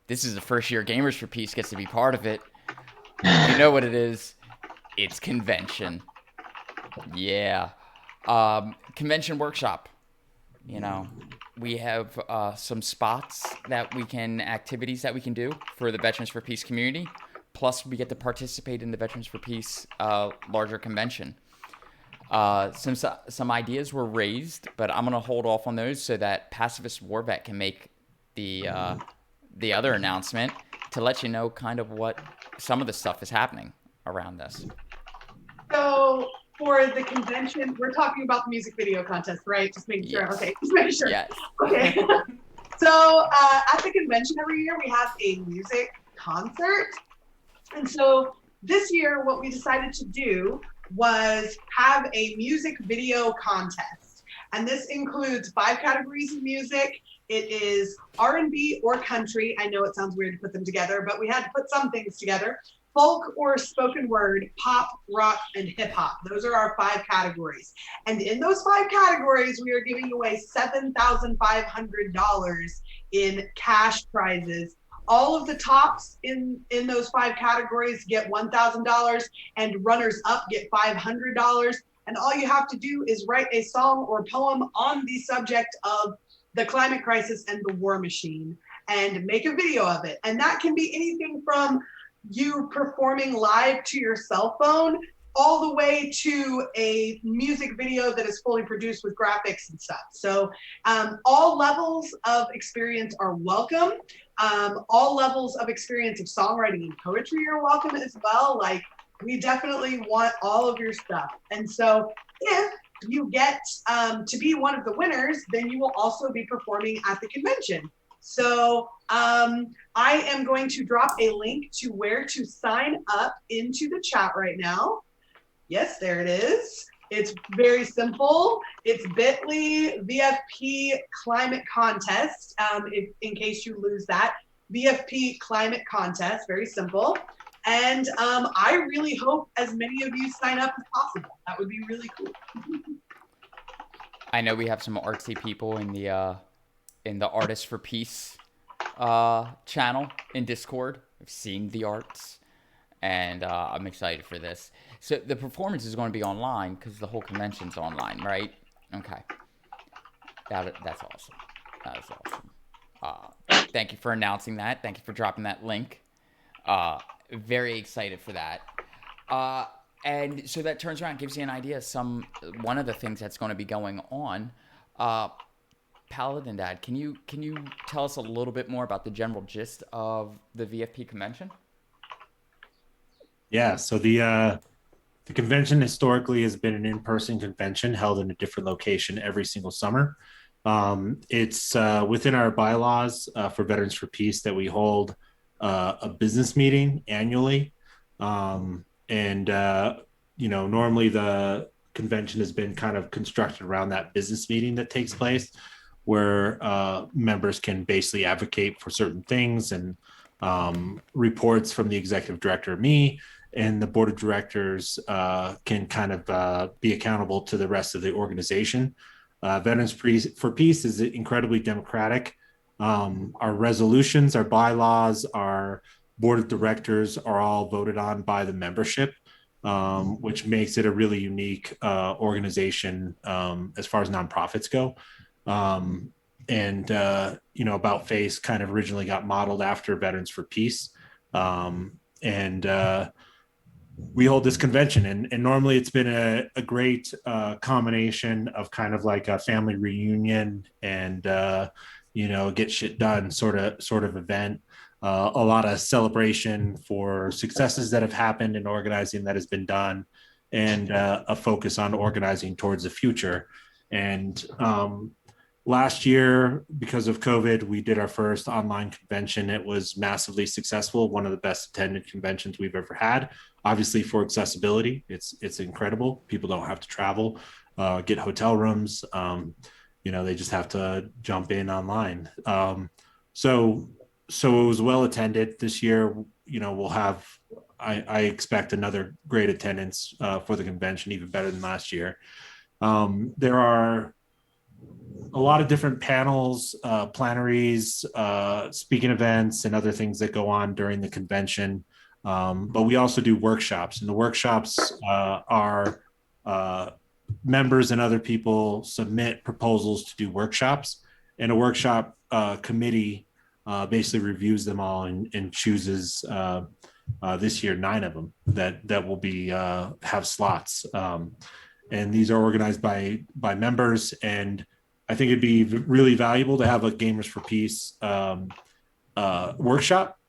this is the first year Gamers for Peace gets to be part of it. You know what it is? It's convention. Yeah. Convention workshop. You know, we have some spots activities that we can do for the Veterans for Peace community. Plus, we get to participate in the Veterans for Peace larger convention. Some ideas were raised, but I'm gonna hold off on those so that Pacifist War Vet can make the other announcement to let you know kind of what some of the stuff is happening around this. So for the convention, we're talking about the music video contest, right? Just making sure. Yes. Okay, just making sure. Yes. Okay. So at the convention every year, we have a music concert. And so this year, what we decided to do was have a music video contest. And this includes 5 categories of music. It is R&B or country. I know it sounds weird to put them together, but we had to put some things together. Folk or spoken word, pop, rock, and hip hop. Those are our 5 categories. And in those 5 categories, we are giving away $7,500 in cash prizes. All of the tops in those 5 categories get $1,000, and runners up get $500. And all you have to do is write a song or poem on the subject of the climate crisis and the war machine and make a video of it. And that can be anything from you performing live to your cell phone all the way to a music video that is fully produced with graphics and stuff. So all levels of experience are welcome. All levels of experience of songwriting and poetry are welcome as well. Like, we definitely want all of your stuff. And so if you get to be one of the winners, then you will also be performing at the convention. So I am going to drop a link to where to sign up into the chat right now. Yes, there it is. It's very simple. It's bit.ly VFP Climate Contest, in case you lose that. VFP Climate Contest, very simple. And I really hope as many of you sign up as possible. That would be really cool. I know we have some artsy people in the Artists for Peace channel in Discord. I've seen the arts, and I'm excited for this. So the performance is going to be online because the whole convention's online, right? Okay. That's awesome. That is awesome. Thank you for announcing that. Thank you for dropping that link. Very excited for that. And so that turns around and gives you an idea. One of the things that's going to be going on. Paladin Dad, can you tell us a little bit more about the general gist of the VFP convention? Yeah, so the convention historically has been an in-person convention held in a different location every single summer. It's within our bylaws for Veterans for Peace that we hold a business meeting annually. Normally the convention has been kind of constructed around that business meeting that takes place, where members can basically advocate for certain things, and reports from the executive director, me, and the board of directors can kind of be accountable to the rest of the organization. Veterans for Peace is incredibly democratic. Our resolutions, our bylaws, our board of directors are all voted on by the membership, which makes it a really unique organization as far as nonprofits go. About Face kind of originally got modeled after Veterans for Peace. We hold this convention, and normally it's been a great combination of kind of like a family reunion and get shit done sort of event. A lot of celebration for successes that have happened and organizing that has been done, and a focus on organizing towards the future. And last year, because of COVID, we did our first online convention. It was massively successful, one of the best attended conventions we've ever had. Obviously, for accessibility, it's incredible. People don't have to travel, get hotel rooms. They just have to jump in online. So it was well attended this year. We'll have, I expect, another great attendance for the convention, even better than last year. There are a lot of different panels, plenaries, speaking events, and other things that go on during the convention. But we also do workshops, and the workshops are members and other people submit proposals to do workshops, and a workshop committee basically reviews them all and chooses this year 9 of them that will be have slots. And these are organized by members, and I think it'd be really valuable to have a Gamers for Peace workshop.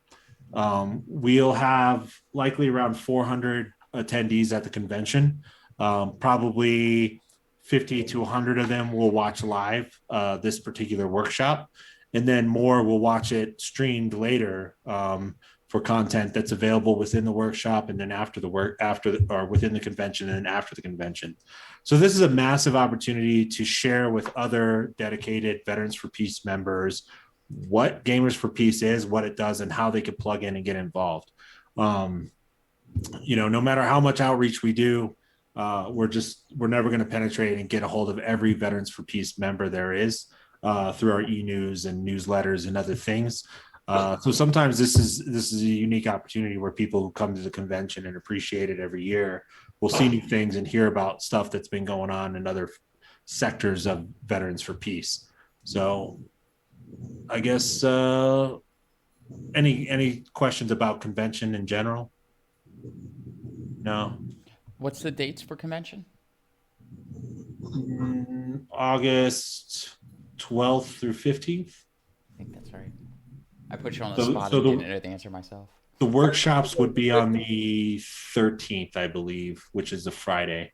We'll have likely around 400 attendees at the convention. Probably 50 to 100 of them will watch live this particular workshop, and then more will watch it streamed later for content that's available within the workshop, and then or within the convention, and then after the convention. So this is a massive opportunity to share with other dedicated Veterans for Peace members what Gamers for Peace is, what it does, and how they could plug in and get involved. No matter how much outreach we do, we're never going to penetrate and get a hold of every Veterans for Peace member there is through our e-news and newsletters and other things. So sometimes this is a unique opportunity where people who come to the convention and appreciate it every year will see new things and hear about stuff that's been going on in other sectors of Veterans for Peace. So I guess any questions about convention in general? No. What's the dates for convention? August 12th through 15th. I think that's right. I put you on the spot and didn't know the answer myself. The workshops would be on the 13th, I believe, which is a Friday.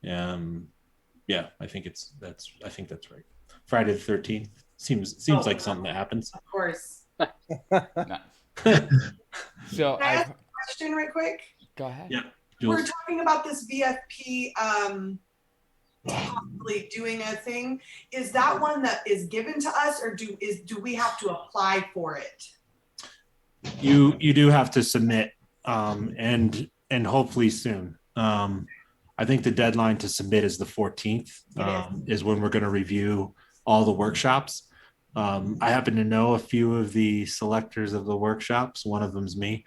Yeah, I think that's right. Friday the 13th seems like something that happens. Of course. So Can I ask a question right quick? Go ahead. Yeah. We're talking about this VFP possibly doing a thing. Is that one that is given to us, or do we have to apply for it? You do have to submit, and hopefully soon. I think the deadline to submit is the 14th, is when we're going to review all the workshops. I happen to know a few of the selectors of the workshops. One of them's me.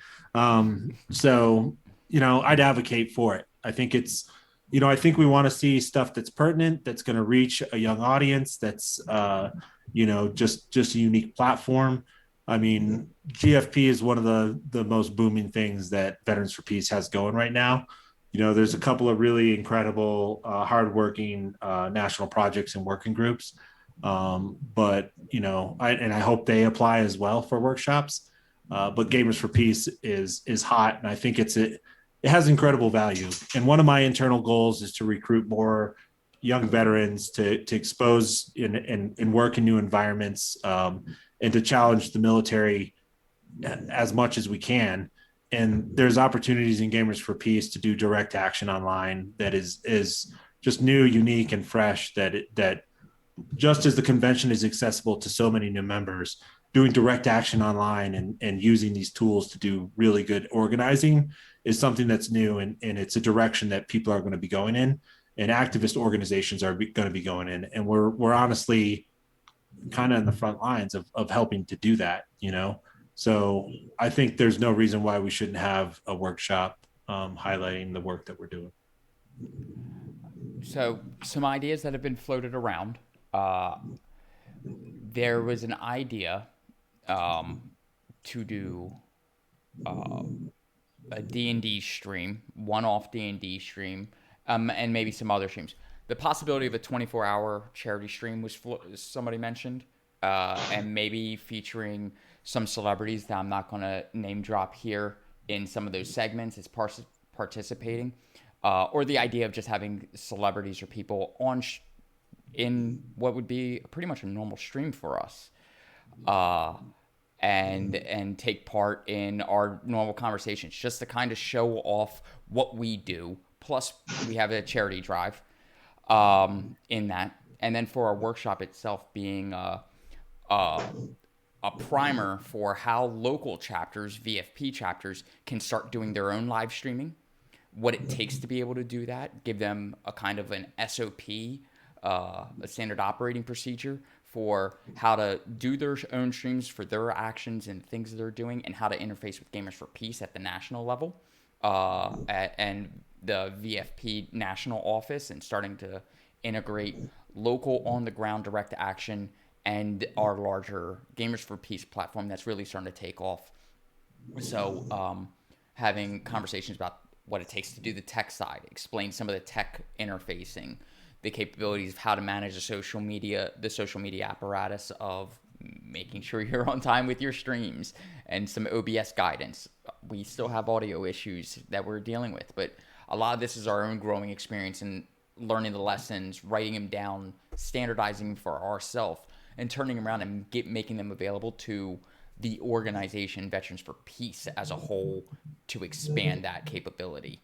So, I'd advocate for it. I think I think we want to see stuff that's pertinent, that's going to reach a young audience, that's, just a unique platform. I mean, GFP is one of the most booming things that Veterans for Peace has going right now. There's a couple of really incredible, hardworking national projects and working groups. But I hope they apply as well for workshops. But Gamers for Peace is hot, and I think it has incredible value. And one of my internal goals is to recruit more young veterans to expose and work in new environments, and to challenge the military as much as we can. And there's opportunities in Gamers for Peace to do direct action online that is just new, unique, and fresh. That just as the convention is accessible to so many new members, doing direct action online and using these tools to do really good organizing is something that's new, and it's a direction that people are going to be going in, and activist organizations are going to be going in. And we're honestly kind of in the front lines of helping to do that, So I think there's no reason why we shouldn't have a workshop highlighting the work that we're doing. So some ideas that have been floated around. There was an idea to do a D&D stream, one-off D&D stream, and maybe some other streams. The possibility of a 24-hour charity stream was somebody mentioned, and maybe featuring some celebrities that I'm not going to name drop here in some of those segments as participating, or the idea of just having celebrities or people in what would be pretty much a normal stream for us, and take part in our normal conversations, just to kind of show off what we do. Plus, we have a charity drive in that, and then for our workshop itself being a primer for how local chapters, VFP chapters, can start doing their own live streaming, what it takes to be able to do that, give them a kind of an SOP a standard operating procedure for how to do their own streams for their actions and things that they're doing, and how to interface with Gamers for Peace at the national level, and the VFP national office, and starting to integrate local on-the-ground direct action and our larger Gamers for Peace platform that's really starting to take off. So having conversations about what it takes to do the tech side, explain some of the tech interfacing, the capabilities of how to manage the social media apparatus of making sure you're on time with your streams, and some OBS guidance. We still have audio issues that we're dealing with, but a lot of this is our own growing experience and learning the lessons, writing them down, standardizing them for ourselves, and turning them around and making them available to the organization Veterans for Peace as a whole to expand that capability.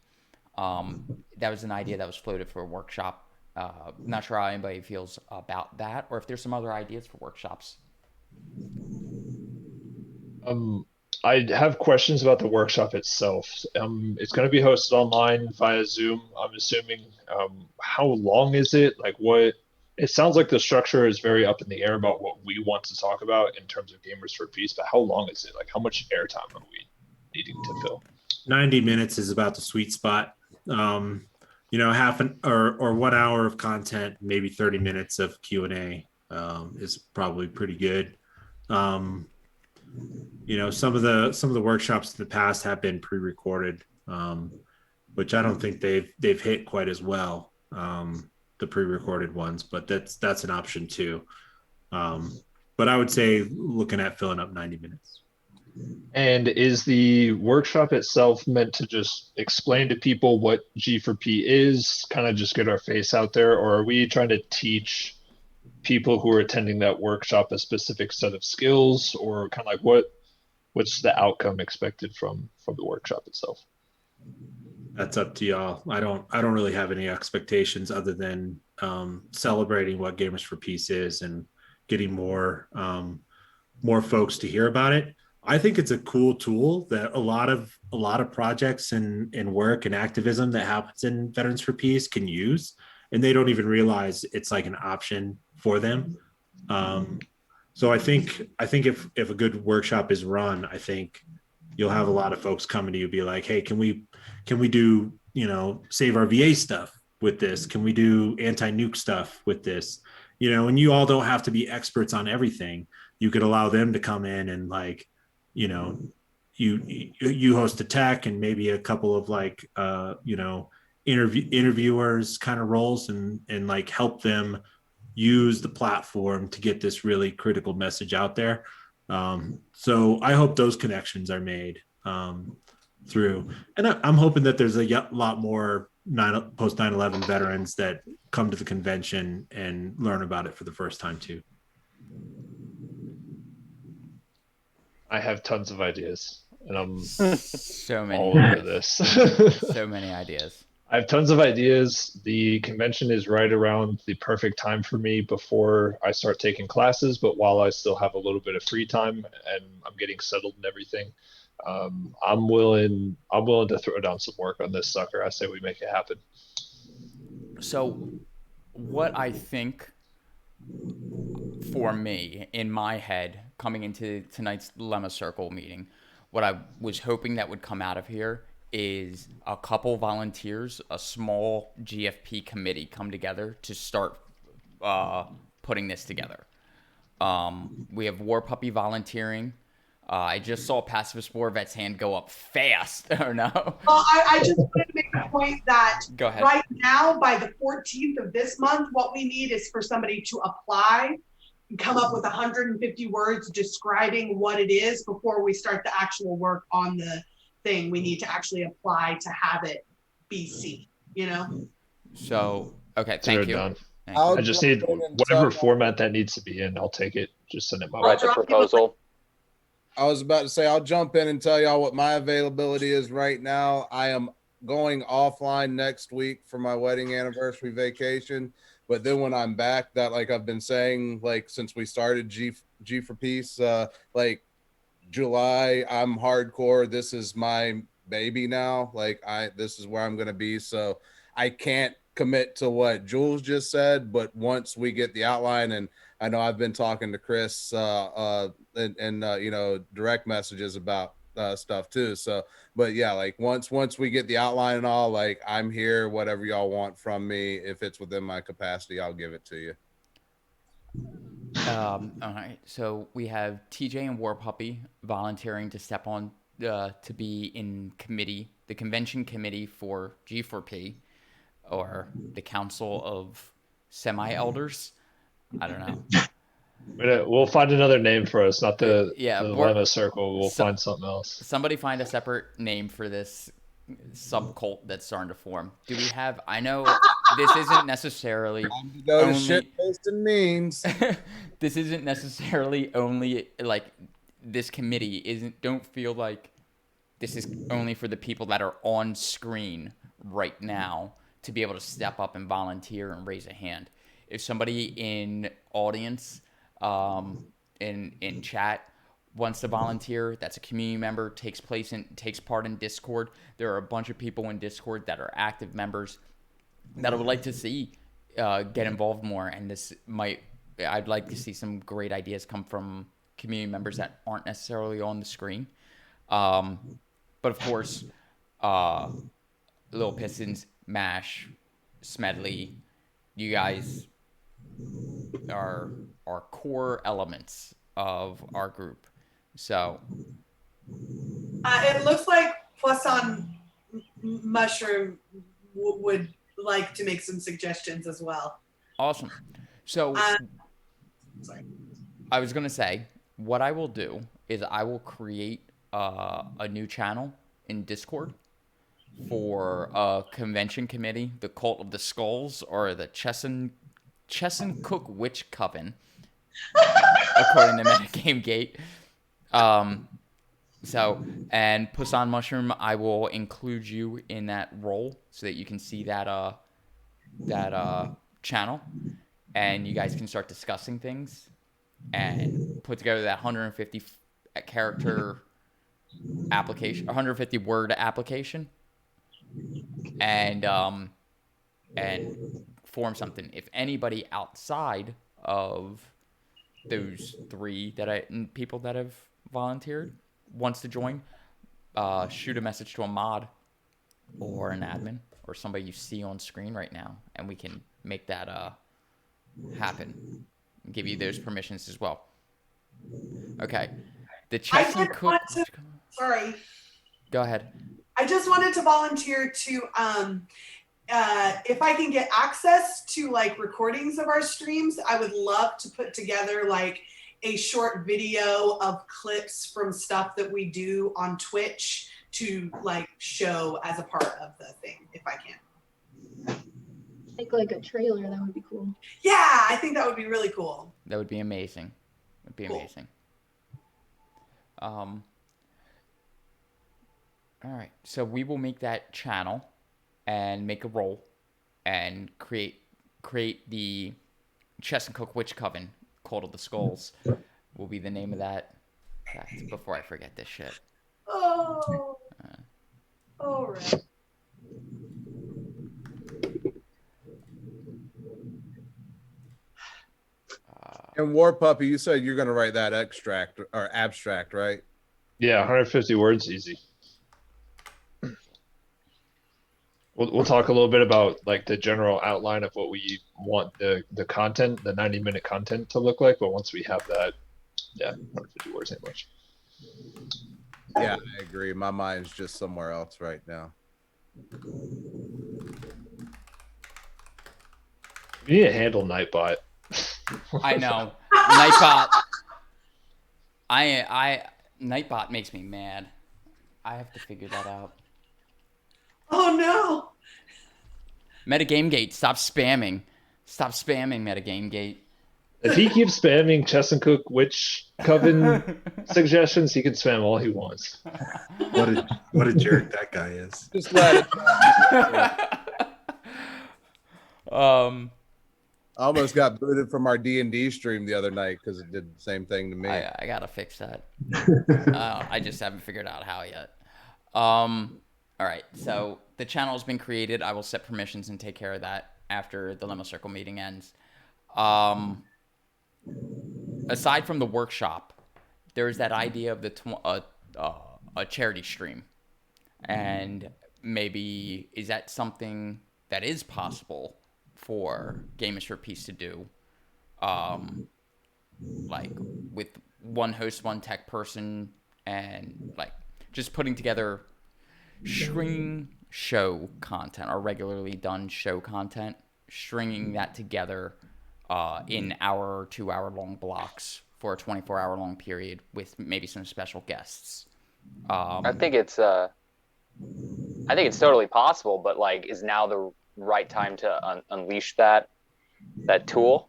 That was an idea that was floated for a workshop. Not sure how anybody feels about that, or if there's some other ideas for workshops. I have questions about the workshop itself. It's going to be hosted online via Zoom, I'm assuming. How long is it? Like, what? It sounds like the structure is very up in the air about what we want to talk about in terms of Gamers for Peace, but how long is it? Like, how much airtime are we needing to fill? 90 minutes is about the sweet spot. Half an or 1 hour of content, maybe 30 minutes of Q&A is probably pretty good. Some of the workshops in the past have been pre-recorded, which I don't think they've hit quite as well, the pre-recorded ones, but that's an option too. But I would say looking at filling up 90 minutes. And is the workshop itself meant to just explain to people what G4P is, kind of just get our face out there, or are we trying to teach people who are attending that workshop a specific set of skills, or kind of like what's the outcome expected from the workshop itself? That's up to y'all. I don't really have any expectations other than celebrating what Gamers for Peace is and getting more folks to hear about it. I think it's a cool tool that a lot of projects and work and activism that happens in Veterans for Peace can use, and they don't even realize it's like an option for them. So I think if a good workshop is run, I think you'll have a lot of folks coming to you be like, hey, can we do, save our VA stuff with this? Can we do anti-nuke stuff with this? And you all don't have to be experts on everything. You could allow them to come in and you host a tech and maybe a couple of interviewers kind of roles and like help them use the platform to get this really critical message out there. So I hope those connections are made through, and I'm hoping that there's a lot more post 9/11 veterans that come to the convention and learn about it for the first time too. I have tons of ideas, and I'm So many all over this. So many ideas. I have tons of ideas. The convention is right around the perfect time for me before I start taking classes, but while I still have a little bit of free time and I'm getting settled and everything, I'm willing to throw down some work on this sucker. I say we make it happen. So what I think for me in my head coming into tonight's Thelema Circle meeting, what I was hoping that would come out of here is a couple volunteers, a small GFP committee come together to start putting this together. We have War Puppy volunteering. I just saw Pacifist War Vet's hand go up fast. Oh no. Well, I just wanted to make a point that Go ahead. right now, by the 14th of this month, what we need is for somebody to apply and come up with 150 words describing what it is before we start the actual work on the thing. We need to actually apply to have it be seen, So, okay, thank you. Done. Thank you. I just need whatever format that needs to be in. I'll take it. Just send it my way. Write the proposal. I was about to say, I'll jump in and tell y'all what my availability is right now. I am going offline next week for my wedding anniversary vacation. But then when I'm back, that like I've been saying, like since we started G for Peace, like July, I'm hardcore. This is my baby now. Like this is where I'm going to be. So I can't commit to what Jules just said, but once we get the outline, and I know I've been talking to Chris and you know, direct messages about stuff too. So, but yeah, like once we get the outline and all, like I'm here, whatever y'all want from me, if it's within my capacity, I'll give it to you. All right. So we have TJ and War Puppy volunteering to step on to be in committee, the convention committee for G4P, or the Council of Semi-Elders. I don't know. We'll find another name for us, not the Yeah, Thelema Circle. We'll so- find something else. Somebody find a separate name for this subcult that's starting to form. Do we have? I know this isn't necessarily Go to only. shit posting memes. This isn't necessarily only like this committee isn't. Don't feel like this is only for the people that are on screen right now to be able to step up and volunteer and raise a hand. If somebody in audience, in chat wants to volunteer, that's a community member, takes part in Discord. There are a bunch of people in Discord that are active members that I would like to see get involved more, and I'd like to see some great ideas come from community members that aren't necessarily on the screen. But of course, Little Pistons, Mash, Smedley, you guys are core elements of our group. So it looks like Plus on Mushroom would like to make some suggestions as well. awesome. So Sorry. I was gonna say, what I will do is I will create a new channel in Discord for a convention committee, the Cult of the Skulls, or the Cook Witch Coven, according to Metagame Gate. So, and Pusan Mushroom, I will include you in that role so that you can see that channel, and you guys can start discussing things and put together that 150 character application, 150 word application, and form something. If anybody outside of those people that have volunteered wants to join, shoot a message to a mod or an admin or somebody you see on screen right now, and we can make that happen. Give you those permissions as well. Okay. The Chestnut Cook. Sorry. Go ahead. I just wanted to volunteer to, if I can get access to like recordings of our streams, I would love to put together like a short video of clips from stuff that we do on Twitch to like show as a part of the thing, if I can. Like a trailer, that would be cool. Yeah, I think that would be really cool. That would be amazing. It'd be Cool. amazing. All right. So we will make that channel and make a role and create the Chestnut Cook Witch Coven, Cult of the Skulls will be the name of that. Before I forget this shit. Oh. All right. And War Puppy, you said you're going to write that extract or abstract, right? Yeah, 150 words, easy. We'll talk a little bit about like the general outline of what we want the content, the 90-minute content to look like. But once we have that, yeah, 150 words ain't much. Yeah, I agree. My mind's just somewhere else right now. We need to handle Nightbot. I know. Nightbot. Nightbot makes me mad. I have to figure that out. Oh no. Metagamegate, stop spamming. Stop spamming Metagamegate. If he keeps spamming Chestnut Cook Witch Coven suggestions, he can spam all he wants. What a jerk that guy is. Just let it. I almost got booted from our D&D stream the other night because it did the same thing to me. I gotta fix that. I just haven't figured out how yet. All right, so the channel has been created. I will set permissions and take care of that after the Thelema Circle meeting ends. Aside from the workshop, there is that idea of a charity stream, and maybe is that something that is possible for Gamers for Peace to do, like with one host, one tech person, and like just putting together string show content or regularly done show content, stringing that together in hour or 2 hour long blocks for a 24-hour long period with maybe some special guests. I think it's totally possible, but like, is now the right time to unleash that tool?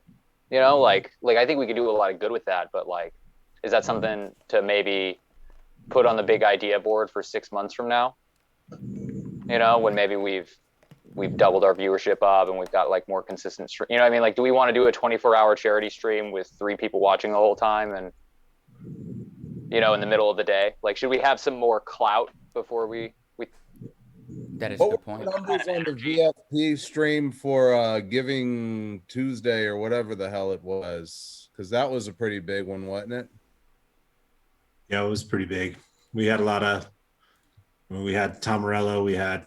You know, like I think we could do a lot of good with that, but like, is that something to maybe put on the big idea board for 6 months from now? You know, when maybe we've doubled our viewership up and we've got like more consistent stream. You know what I mean? Like, do we want to do a 24-hour charity stream with 3 people watching the whole time and, you know, in the middle of the day? Like, should we have some more clout before we That is a good What point. were the numbers on the VFP stream for Giving Tuesday or whatever the hell it was? Because that was a pretty big one, wasn't it? Yeah, it was pretty big. We had a lot of. We had Tom Morello. We had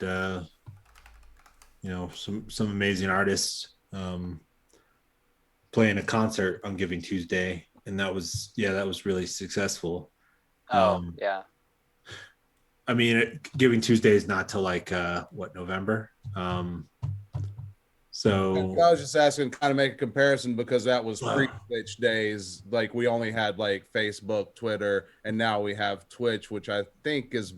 you know, some amazing artists playing a concert on Giving Tuesday, and that was really successful. yeah. I mean, Giving Tuesday is not till like November. So I was just asking, kind of make a comparison because that was pre-Twitch days. Like we only had like Facebook, Twitter, and now we have Twitch, which I think is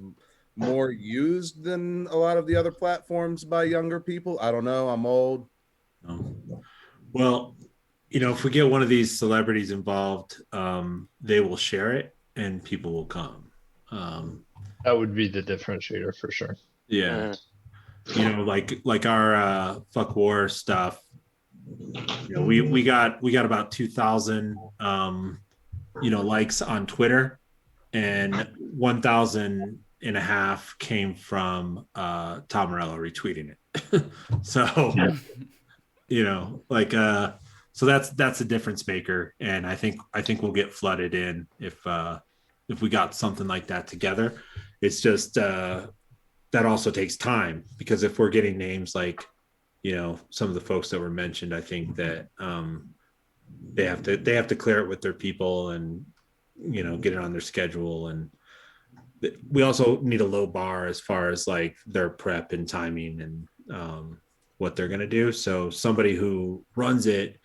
more used than a lot of the other platforms by younger people. I don't know. I'm old. Well, you know, if we get one of these celebrities involved, they will share it and people will come. That would be the differentiator for sure. Yeah. You know, like our fuck war stuff. You know, we got about 2,000 you know, likes on Twitter, and 1,500 came from Tom Morello retweeting it. So you know, like so that's a difference maker, and I think we'll get flooded in if we got something like that together. It's just that also takes time, because if we're getting names like, you know, some of the folks that were mentioned, I think that they have to clear it with their people and, you know, get it on their schedule. And we also need a low bar as far as like their prep and timing and what they're going to do. So somebody who runs it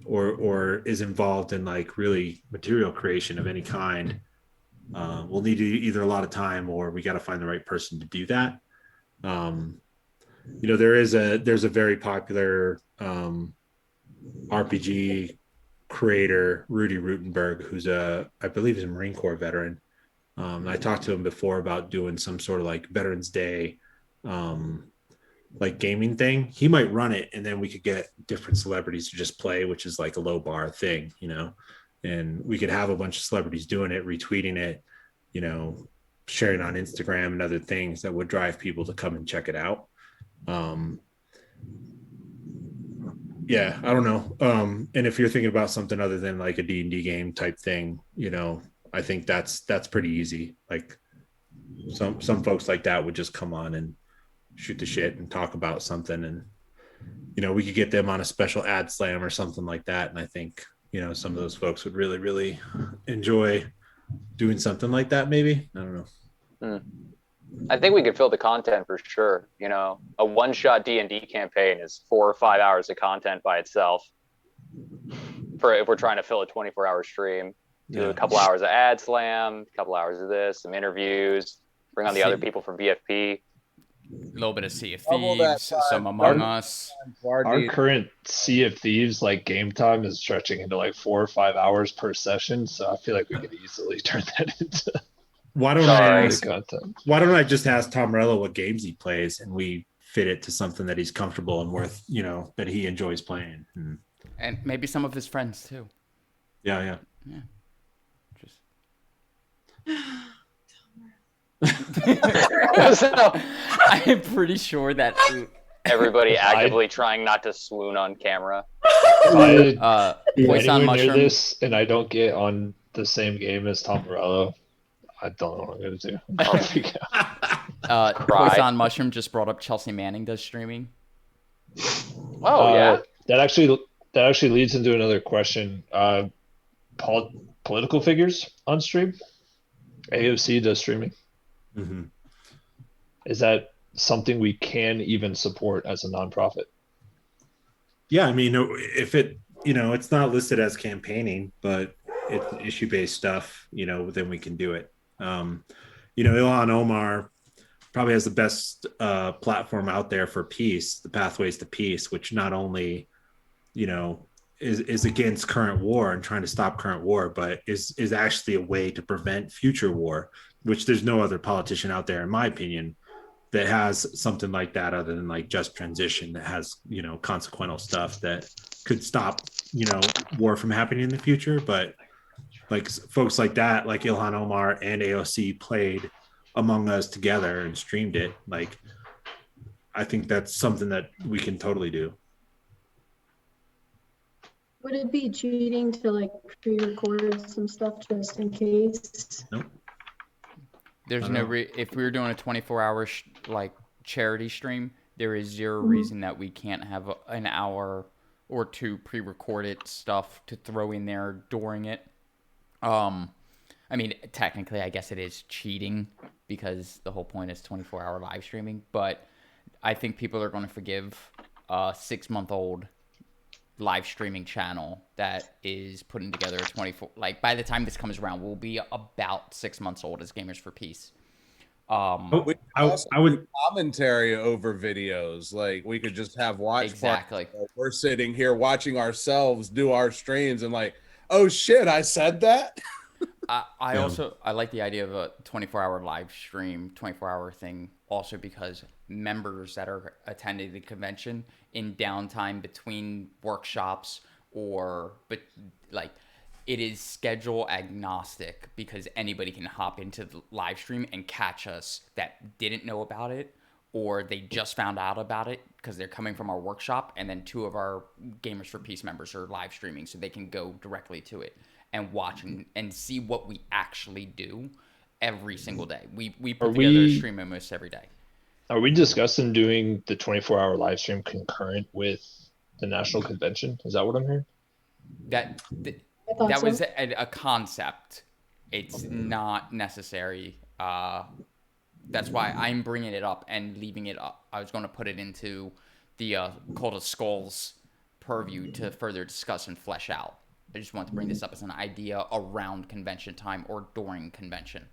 or is involved in like really material creation of any kind we'll need either a lot of time, or we got to find the right person to do that. You know, there's a very popular RPG creator, Rudy Rutenberg, who's I believe is a Marine Corps veteran. I talked to him before about doing some sort of like Veterans Day like gaming thing. He might run it, and then we could get different celebrities to just play, which is like a low bar thing, you know. And we could have a bunch of celebrities doing it, retweeting it, you know, sharing on Instagram and other things that would drive people to come and check it out. Yeah, I don't know. And if you're thinking about something other than like a D&D game type thing, you know, I think that's pretty easy. Like some folks like that would just come on and shoot the shit and talk about something, and you know, we could get them on a special ad slam or something like that. And I think, you know, some of those folks would really, really enjoy doing something like that. Maybe, I don't know. I think we could fill the content for sure. You know, a one-shot D&D campaign is 4 or 5 hours of content by itself. For if we're trying to fill a 24-hour stream, do a couple hours of ad slam, a couple hours of this, some interviews, bring on the other people from VFP. A little bit of Sea of Thieves, some Among Us. Our current Sea of Thieves like game time is stretching into like 4 or 5 hours per session, so I feel like we could easily turn that into why don't I just ask Tom Morello what games he plays, and we fit it to something that he's comfortable and worth, you know, that he enjoys playing, and maybe some of his friends too. Yeah. Just So, I'm pretty sure that everybody actively trying not to swoon on camera. If I Poison anywhere near Mushroom. this and I don't get on the same game as Tom Morello, I don't know what I'm gonna do. I'll freak out. Poison Mushroom just brought up Chelsea Manning does streaming. Oh yeah. That actually leads into another question. Political figures on stream. AOC does streaming. Mm-hmm. Is that something we can even support as a nonprofit? Yeah, I mean, if it, it's not listed as campaigning, but it's issue-based stuff, then we can do it. Ilhan Omar probably has the best platform out there for peace, the Pathways to Peace, which not only, is against current war and trying to stop current war, but is actually a way to prevent future war, which there's no other politician out there, in my opinion, that has something like that other than like Just Transition that has, consequential stuff that could stop, war from happening in the future. But like folks like that, like Ilhan Omar and AOC played Among Us together and streamed it. Like, I think that's something that we can totally do. Would it be cheating to like pre-record some stuff just in case? Nope. There's no if we were doing a 24-hour charity stream, there is zero reason that we can't have an hour or two pre-recorded stuff to throw in there during it. I mean, technically, I guess it is cheating because the whole point is 24-hour live streaming. But I think people are going to forgive a 6-month-old live streaming channel that is putting together a 24. Like by the time this comes around, we'll be about 6 months old as Gamers for Peace. I would commentary over videos. Like we could just have watch exactly. We're sitting here watching ourselves do our streams and like, oh shit, I said that. I like the idea of a 24-hour live stream, 24-hour thing, also because members that are attending the convention in downtime between workshops it is schedule agnostic because anybody can hop into the live stream and catch us that didn't know about it or they just found out about it because they're coming from our workshop, and then 2 of our Gamers for Peace members are live streaming so they can go directly to it and watch and see what we actually do every single day. We put together a stream almost every day. Are we discussing doing the 24-hour live stream concurrent with the national convention? Is that what I'm hearing? That was a concept. It's not necessary. That's why I'm bringing it up and leaving it up. I was going to put it into the Cult of Skulls purview to further discuss and flesh out. I just want to bring this up as an idea around convention time or during convention.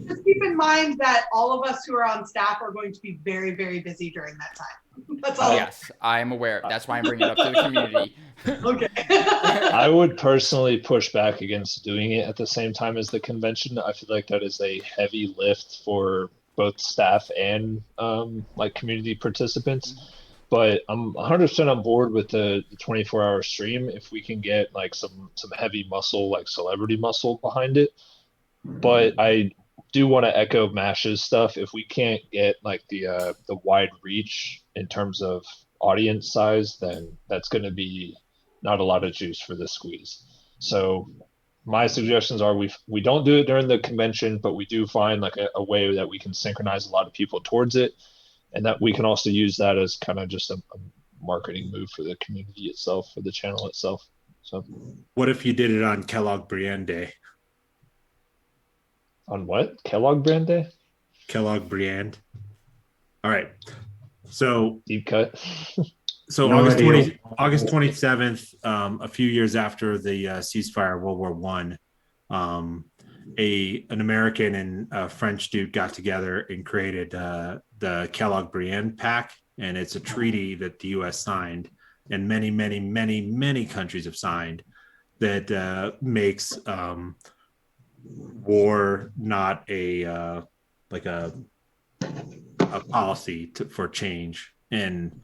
Just keep in mind that all of us who are on staff are going to be very, very busy during that time. That's all. Yes, I'm aware. That's why I'm bringing it up to the community. Okay. I would personally push back against doing it at the same time as the convention. I feel like that is a heavy lift for both staff and community participants. But I'm 100% on board with the 24-hour stream if we can get like some heavy muscle, like celebrity muscle behind it. But I do want to echo Mash's stuff. If we can't get like the wide reach in terms of audience size, then that's going to be not a lot of juice for the squeeze. So my suggestions are we don't do it during the convention, but we do find like a way that we can synchronize a lot of people towards it, and that we can also use that as kind of just a marketing move for the community itself, for the channel itself. So what if you did it on Kellogg Brienne Day? On what? Kellogg Brand Day? Kellogg Brienne. All right. So deep cut. So August 27th, a few years after the ceasefire, World War I, an American and a French dude got together and created the Kellogg Brienne Pact, and it's a treaty that the U.S. signed, and many, many, many, many countries have signed that makes war not a policy for change, and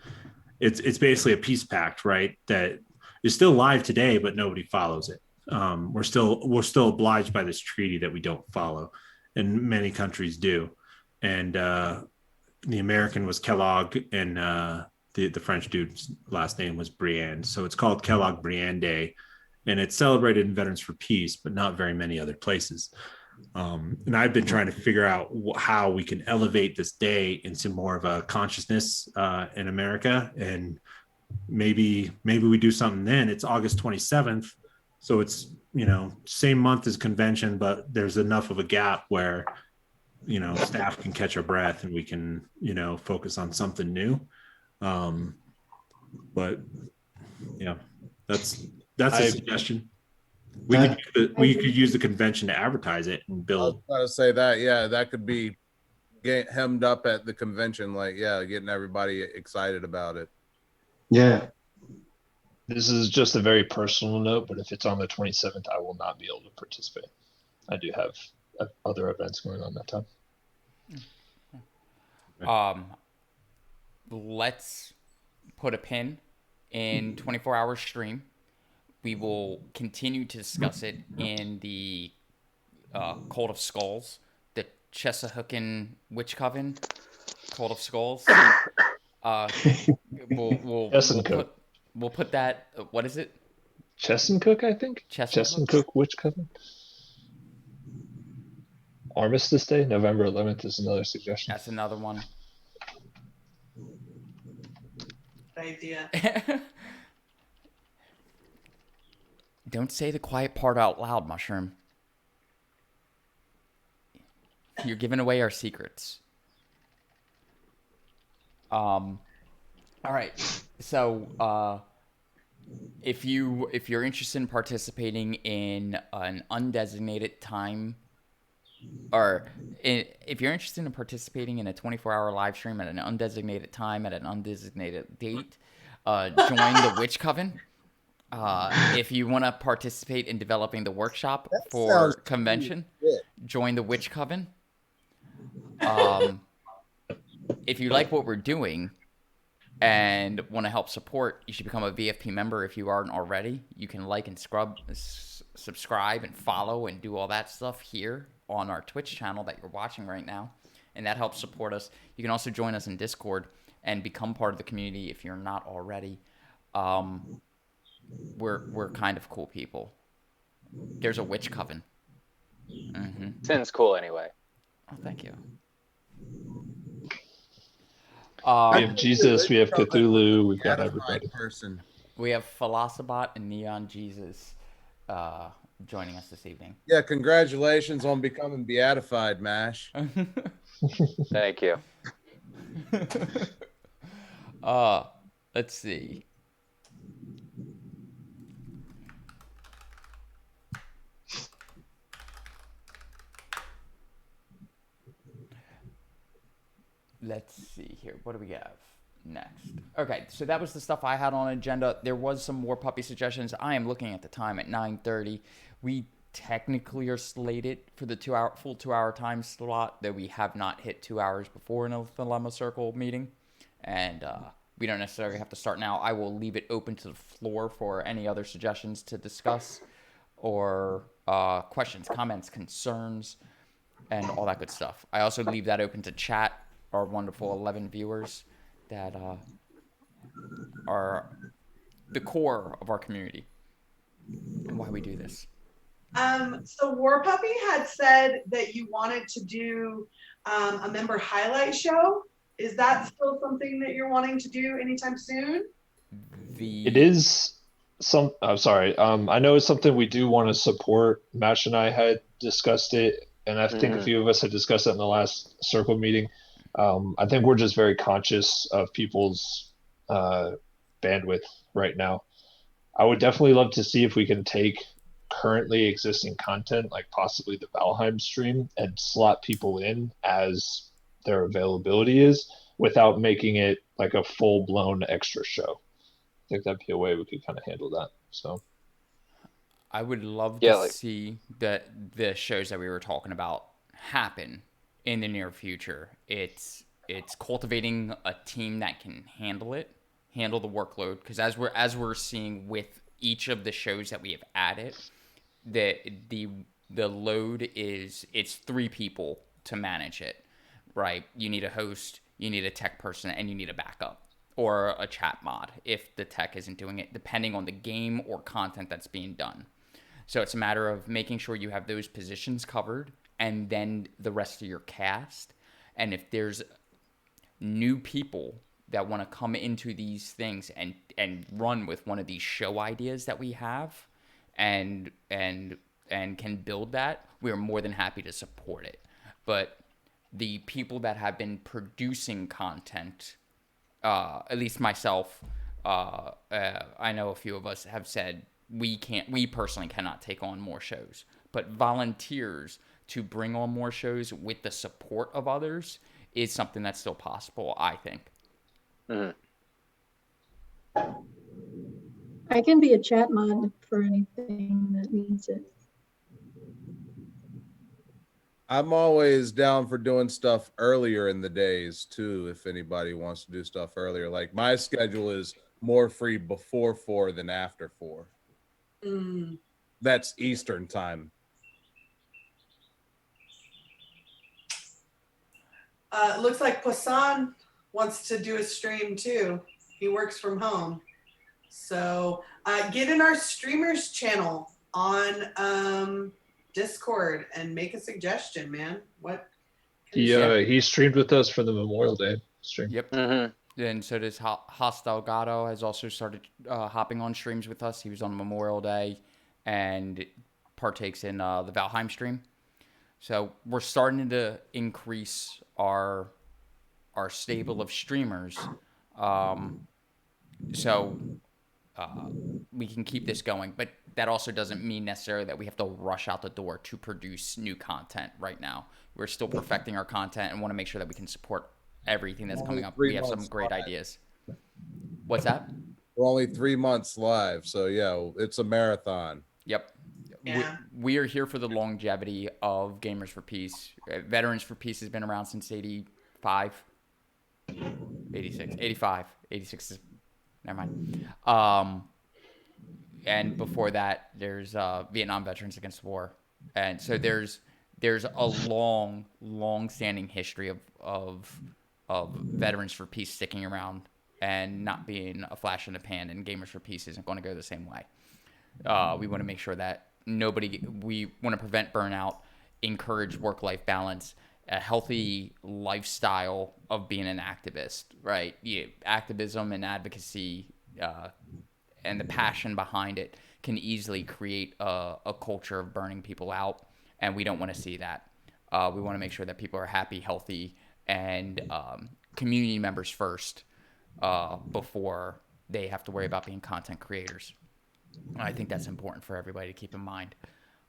it's basically a peace pact, right? That is still live today, but nobody follows it. We're still obliged by this treaty that we don't follow, and many countries do. And the American was Kellogg, and the French dude's last name was Briand. So it's called Kellogg Briand Day, and it's celebrated in Veterans for Peace, but not very many other places. And I've been trying to figure out how we can elevate this day into more of a consciousness in America, and maybe we do something then. It's August 27th, so it's same month as convention, but there's enough of a gap where staff can catch our breath and we can focus on something new. But yeah, that's a suggestion. We could use the convention to advertise it and I was build. about to say that. Yeah, that could be hemmed up at the convention. Like, yeah, getting everybody excited about it. Yeah. This is just a very personal note, but if it's on the 27th, I will not be able to participate. I do have other events going on that time. Let's put a pin in 24-hour stream. We will continue to discuss it in the Cult of Skulls, the Chesahookin Witch Coven, Cult of Skulls. We'll put that. What is it? Chessencook, I think. Chessencook Witch Coven. Armistice Day, November 11th is another suggestion. That's another one. Good idea. Don't say the quiet part out loud, Mushroom. You're giving away our secrets. All right. So, if you're interested in participating in an undesignated time, if you're interested in participating in a 24-hour live stream at an undesignated time at an undesignated date, join the Witch Coven. If you want to participate in developing the workshop for convention, join the Witch Coven. If you like what we're doing and want to help support, you should become a VFP member if you aren't already. You can like and subscribe and follow and do all that stuff here on our Twitch channel that you're watching right now, and that helps support us. You can also join us in Discord and become part of the community if you're not already. We're kind of cool people. There's a witch coven. Mm-hmm. Sin's cool anyway. Oh, thank you. We have Jesus, we have Cthulhu, we've got everybody. Person. We have Philosophabot and Neon Jesus joining us this evening. Yeah, congratulations on becoming beatified, Mash. Thank you. Let's see. Let's see here. What do we have next? Okay, so that was the stuff I had on agenda. There was some more puppy suggestions. I am looking at the time at 9:30. We technically are slated for the full 2-hour time slot, though we have not hit 2 hours before in a Thelema Circle meeting. And we don't necessarily have to start now. I will leave it open to the floor for any other suggestions to discuss or questions, comments, concerns, and all that good stuff. I also leave that open to chat, our wonderful 11 viewers that are the core of our community and why we do this. So War Puppy had said that you wanted to do a member highlight show. Is that still something that you're wanting to do anytime soon? It is I'm sorry. I know it's something we do want to support. Mash and I had discussed it, and I think a few of us had discussed it in the last circle meeting. I think we're just very conscious of people's bandwidth right now. I would definitely love to see if we can take currently existing content, like possibly the Valheim stream, and slot people in as their availability is without making it like a full-blown extra show. I think that'd be a way we could kind of handle that. So I would love to see that the shows that we were talking about happen in the near future. It's cultivating a team that can handle the workload, because as we're seeing with each of the shows that we have added, the the load is it's 3 people to manage it, right? You need a host, you need a tech person, and you need a backup or a chat mod if the tech isn't doing it, depending on the game or content that's being done. So it's a matter of making sure you have those positions covered and then the rest of your cast. And if there's new people that want to come into these things and run with one of these show ideas that we have and can build that, we're more than happy to support it. But the people that have been producing content, at least myself, I know a few of us have said we personally cannot take on more shows, but volunteers to bring on more shows with the support of others is something that's still possible, I think. Mhm. I can be a chat mod for anything that needs it. I'm always down for doing stuff earlier in the days too, if anybody wants to do stuff earlier. Like my schedule is more free before 4 than after 4. Mm. That's Eastern time. Looks like Poisson wants to do a stream too. He works from home. So get in our streamers channel on Discord and make a suggestion, man. What? He streamed with us for the Memorial Day stream. Yep. Mm-hmm. And so does Hostel Gato has also started hopping on streams with us. He was on Memorial Day and partakes in the Valheim stream. So we're starting to increase our stable of streamers. So we can keep this going, but that also doesn't mean necessarily that we have to rush out the door to produce new content right now. We're still perfecting our content and want to make sure that we can support everything that's coming up. We have some great ideas. What's that? We're only 3 months live, so yeah, it's a marathon. Yep. Yeah. We are here for the longevity of Gamers for Peace. Veterans for Peace has been around since 85, 86, 85, 86 is, never mind. And before that, there's Vietnam Veterans Against War. And so there's a long-standing history of Veterans for Peace sticking around and not being a flash in the pan, and Gamers for Peace isn't going to go the same way. We want to make sure that we want to prevent burnout, encourage work-life balance, a healthy lifestyle of being an activist, right? Yeah, activism and advocacy and the passion behind it can easily create a culture of burning people out, and we don't want to see that. We want to make sure that people are happy, healthy, and community members first before they have to worry about being content creators. I think that's important for everybody to keep in mind.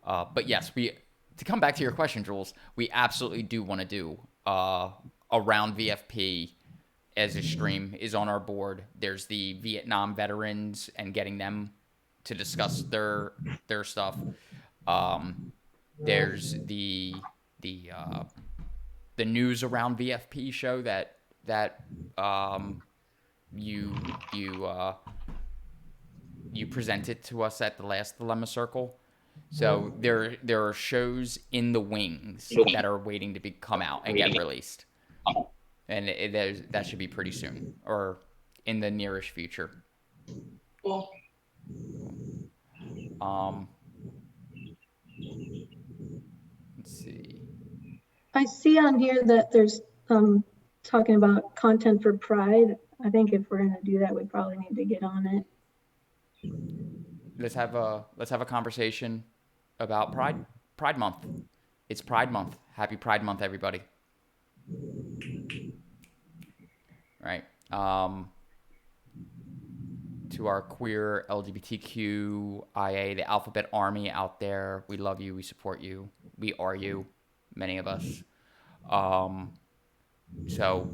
But yes, to come back to your question, Jules, we absolutely do want to do around VFP as a stream is on our board. There's the Vietnam veterans and getting them to discuss their stuff. There's the news around VFP show that you presented to us at the last Thelema Circle. So there are shows in the wings that are waiting to come out and get released, and that should be pretty soon or in the nearest future. Cool. Let's see. I see on here that there's talking about content for Pride. I think if we're going to do that, we probably need to get on it. Let's have a conversation about Pride Month. It's Pride Month. Happy Pride Month, everybody. Right. To our queer LGBTQIA, the alphabet army out there, we love you. We support you. We are you. Many of us. So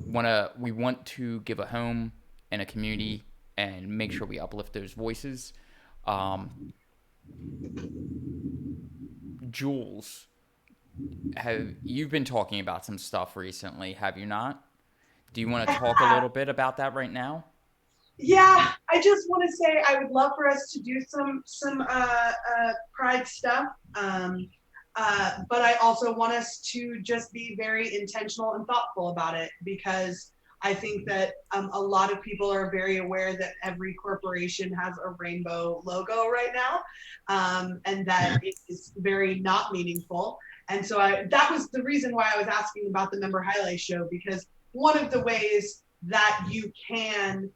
we want to give a home and a community and make sure we uplift those voices. Jules, you've been talking about some stuff recently, have you not? Do you want to talk a little bit about that right now? Yeah, I just want to say I would love for us to do some Pride stuff. But I also want us to just be very intentional and thoughtful about it, because I think that a lot of people are very aware that every corporation has a rainbow logo right now, and that it is very not meaningful. And so that was the reason why I was asking about the member highlight show, because one of the ways that you can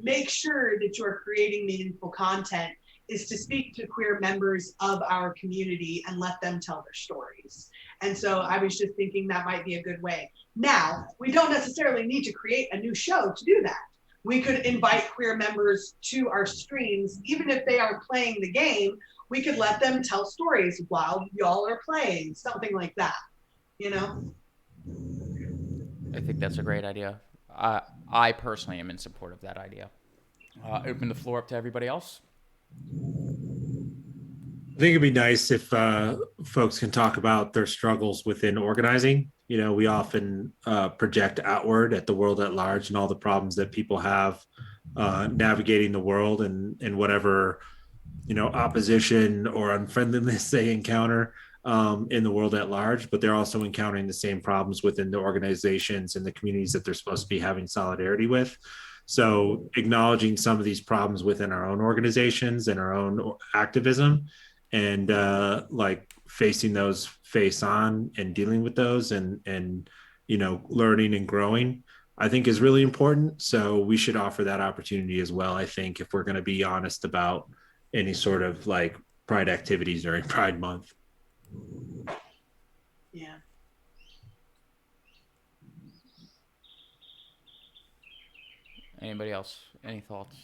make sure that you're creating meaningful content is to speak to queer members of our community and let them tell their stories. And so I was just thinking that might be a good way. Now, we don't necessarily need to create a new show to do that. We could invite queer members to our streams, even if they are playing the game. We could let them tell stories while y'all are playing, something like that, you know? I think that's a great idea. I personally am in support of that idea. Open the floor up to everybody else. I think it'd be nice if folks can talk about their struggles within organizing. You know, we often project outward at the world at large and all the problems that people have navigating the world and whatever, you know, opposition or unfriendliness they encounter in the world at large, but they're also encountering the same problems within the organizations and the communities that they're supposed to be having solidarity with. So acknowledging some of these problems within our own organizations and our own activism, and like facing those face on and dealing with those and you know, learning and growing, I think is really important. So we should offer that opportunity as well, I think, if we're going to be honest about any sort of like pride activities during Pride Month. Yeah. Anybody else? Any thoughts?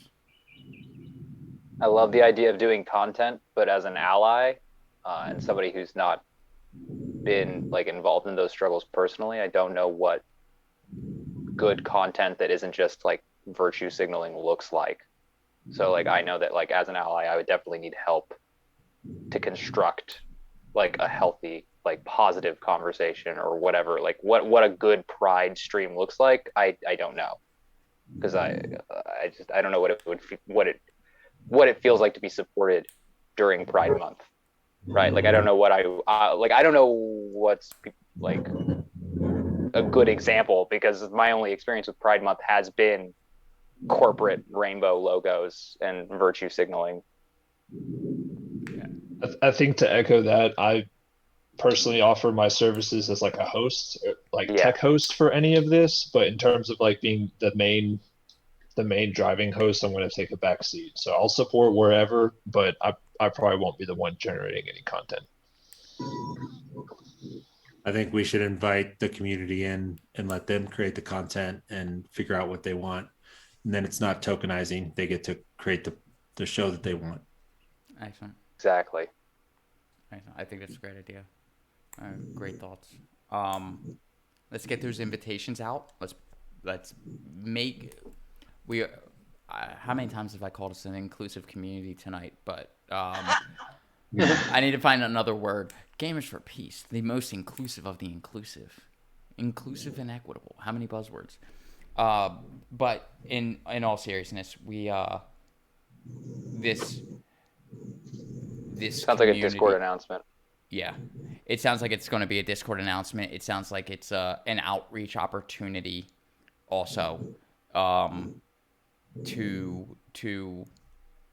I love the idea of doing content, but as an ally and somebody who's not been like involved in those struggles personally, I don't know what good content that isn't just like virtue signaling looks like. So like I know that like as an ally, I would definitely need help to construct like a healthy, like positive conversation or whatever. Like what a good pride stream looks like, I don't know, because I don't know what it feels like to be supported during Pride Month, right? Like I don't know what I don't know what's like a good example, because my only experience with Pride Month has been corporate rainbow logos and virtue signaling. I think to echo that, I personally offer my services as like a host, like tech host for any of this. But in terms of like being the main driving host, I'm going to take a back seat. So I'll support wherever, but I probably won't be the one generating any content. I think we should invite the community in and let them create the content and figure out what they want. And then it's not tokenizing. They get to create the show that they want. Excellent. Exactly. Excellent. I think that's a great idea. Great thoughts. Let's get those invitations out. Let's make how many times have I called us an inclusive community tonight? But I need to find another word. Gamers for Peace, the most inclusive of the inclusive. Inclusive and equitable. How many buzzwords? But in all seriousness, we this sounds like a Discord announcement. Yeah, it sounds like it's going to be a Discord announcement. It sounds like it's an outreach opportunity, also, to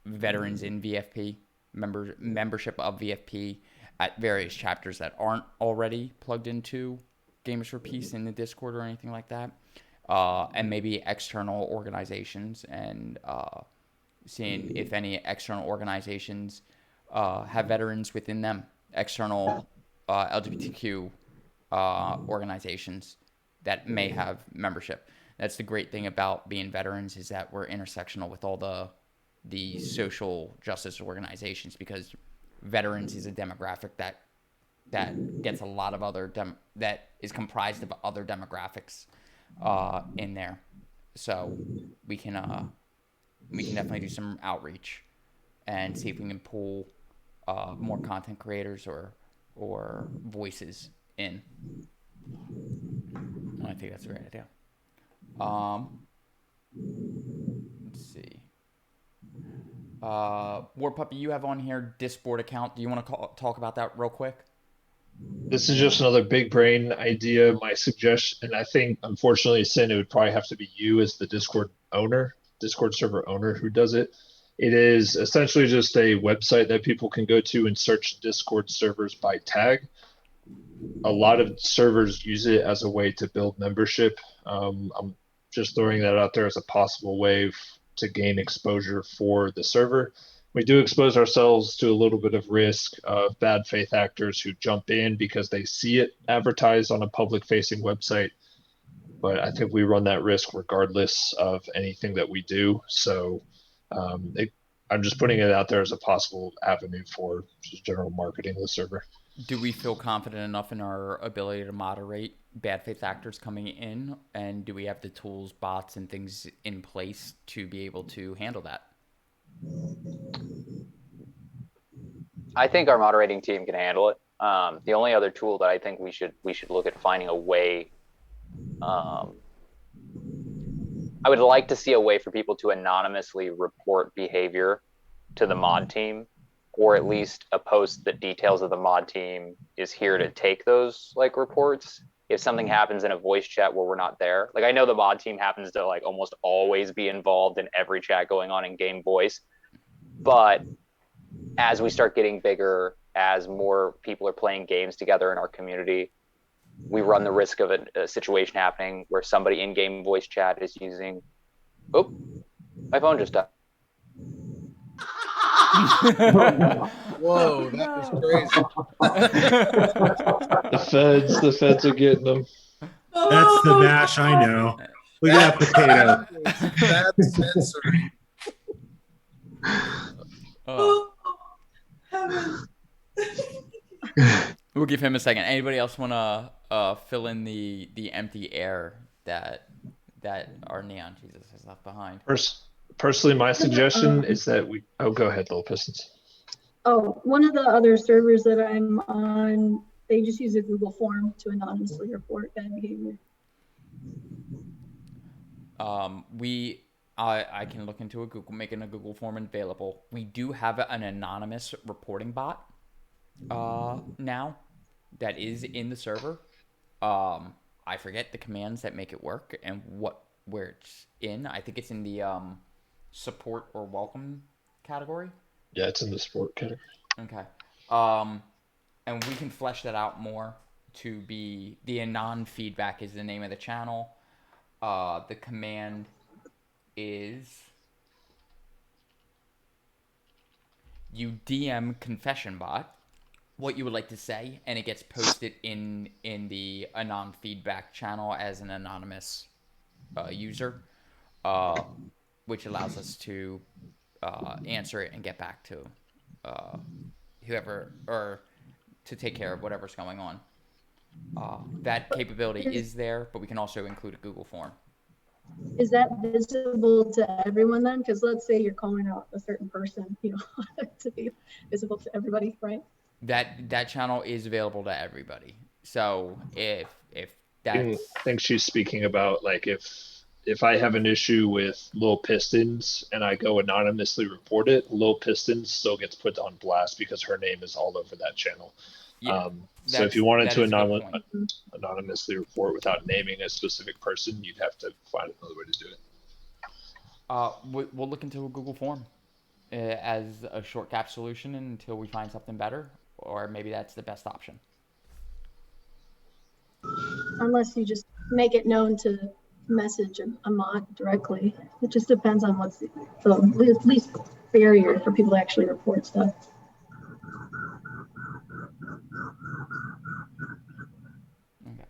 veterans in VFP, membership of VFP at various chapters that aren't already plugged into Gamers for Peace in the Discord or anything like that, and maybe external organizations, and seeing if any external organizations have veterans within them, external LGBTQ organizations that may have membership. That's the great thing about being veterans, is that we're intersectional with all the social justice organizations, because veterans is a demographic that gets a lot of other that is comprised of other demographics in there. So we can definitely do some outreach and see if we can pull more content creators or voices in. I think that's a great idea. Let's see. War Puppy, you have on here Discord account. Do you want to talk about that real quick? This is just another big brain idea. My suggestion, and I think unfortunately, Sin, it would probably have to be you as the Discord server owner who does it. It is essentially just a website that people can go to and search Discord servers by tag. A lot of servers use it as a way to build membership. I'm just throwing that out there as a possible way to gain exposure for the server. We do expose ourselves to a little bit of risk of bad faith actors who jump in because they see it advertised on a public facing website. But I think we run that risk regardless of anything that we do. So I'm just putting it out there as a possible avenue for just general marketing of the server. Do we feel confident enough in our ability to moderate bad faith actors coming in? And do we have the tools, bots, and things in place to be able to handle that? I think our moderating team can handle it. The only other tool that I think we should look at finding a way. I would like to see a way for people to anonymously report behavior to the mod team, or at least a post that details of the mod team is here to take those like reports. If something happens in a voice chat where we're not there, like I know the mod team happens to like almost always be involved in every chat going on in game voice, but as we start getting bigger, as more people are playing games together in our community, we run the risk of a situation happening where somebody in game voice chat is using, oh, my phone just died. Whoa, that was crazy. The feds are getting them. That's the mash I know. Look at that potato. That's censoring. Oh. Heaven. We'll give him a second. Anybody else want to fill in the empty air that our neon Jesus has left behind? Personally, my suggestion is that we. Oh, go ahead, Little Pistons. Oh, one of the other servers that I'm on, they just use a Google form to anonymously report bad behavior. I can look into making a Google form available. We do have an anonymous reporting bot now that is in the server. I forget the commands that make it work and where it's in. I think it's in the support or welcome category. Yeah, it's in the support category. Okay. And we can flesh that out more to be the anon feedback is the name of the channel. The command is you DM confession bot what you would like to say, and it gets posted in the anon feedback channel as an anonymous user, which allows us to answer it and get back to whoever, or to take care of whatever's going on. That capability is there, but we can also include a Google form. Is that visible to everyone then? Because let's say you're calling out a certain person, you know, to be visible to everybody, right? That channel is available to everybody. So if that's... I think she's speaking about like if I have an issue with Lil Pistons and I go anonymously report it, Lil Pistons still gets put on blast because her name is all over that channel. Yeah, so if you wanted to anonymously report without naming a specific person, you'd have to find another way to do it. We'll look into a Google form as a short cap solution until we find something better, or maybe that's the best option. Unless you just make it known to message a mod directly. It just depends on what's the least barrier for people to actually report stuff. Okay.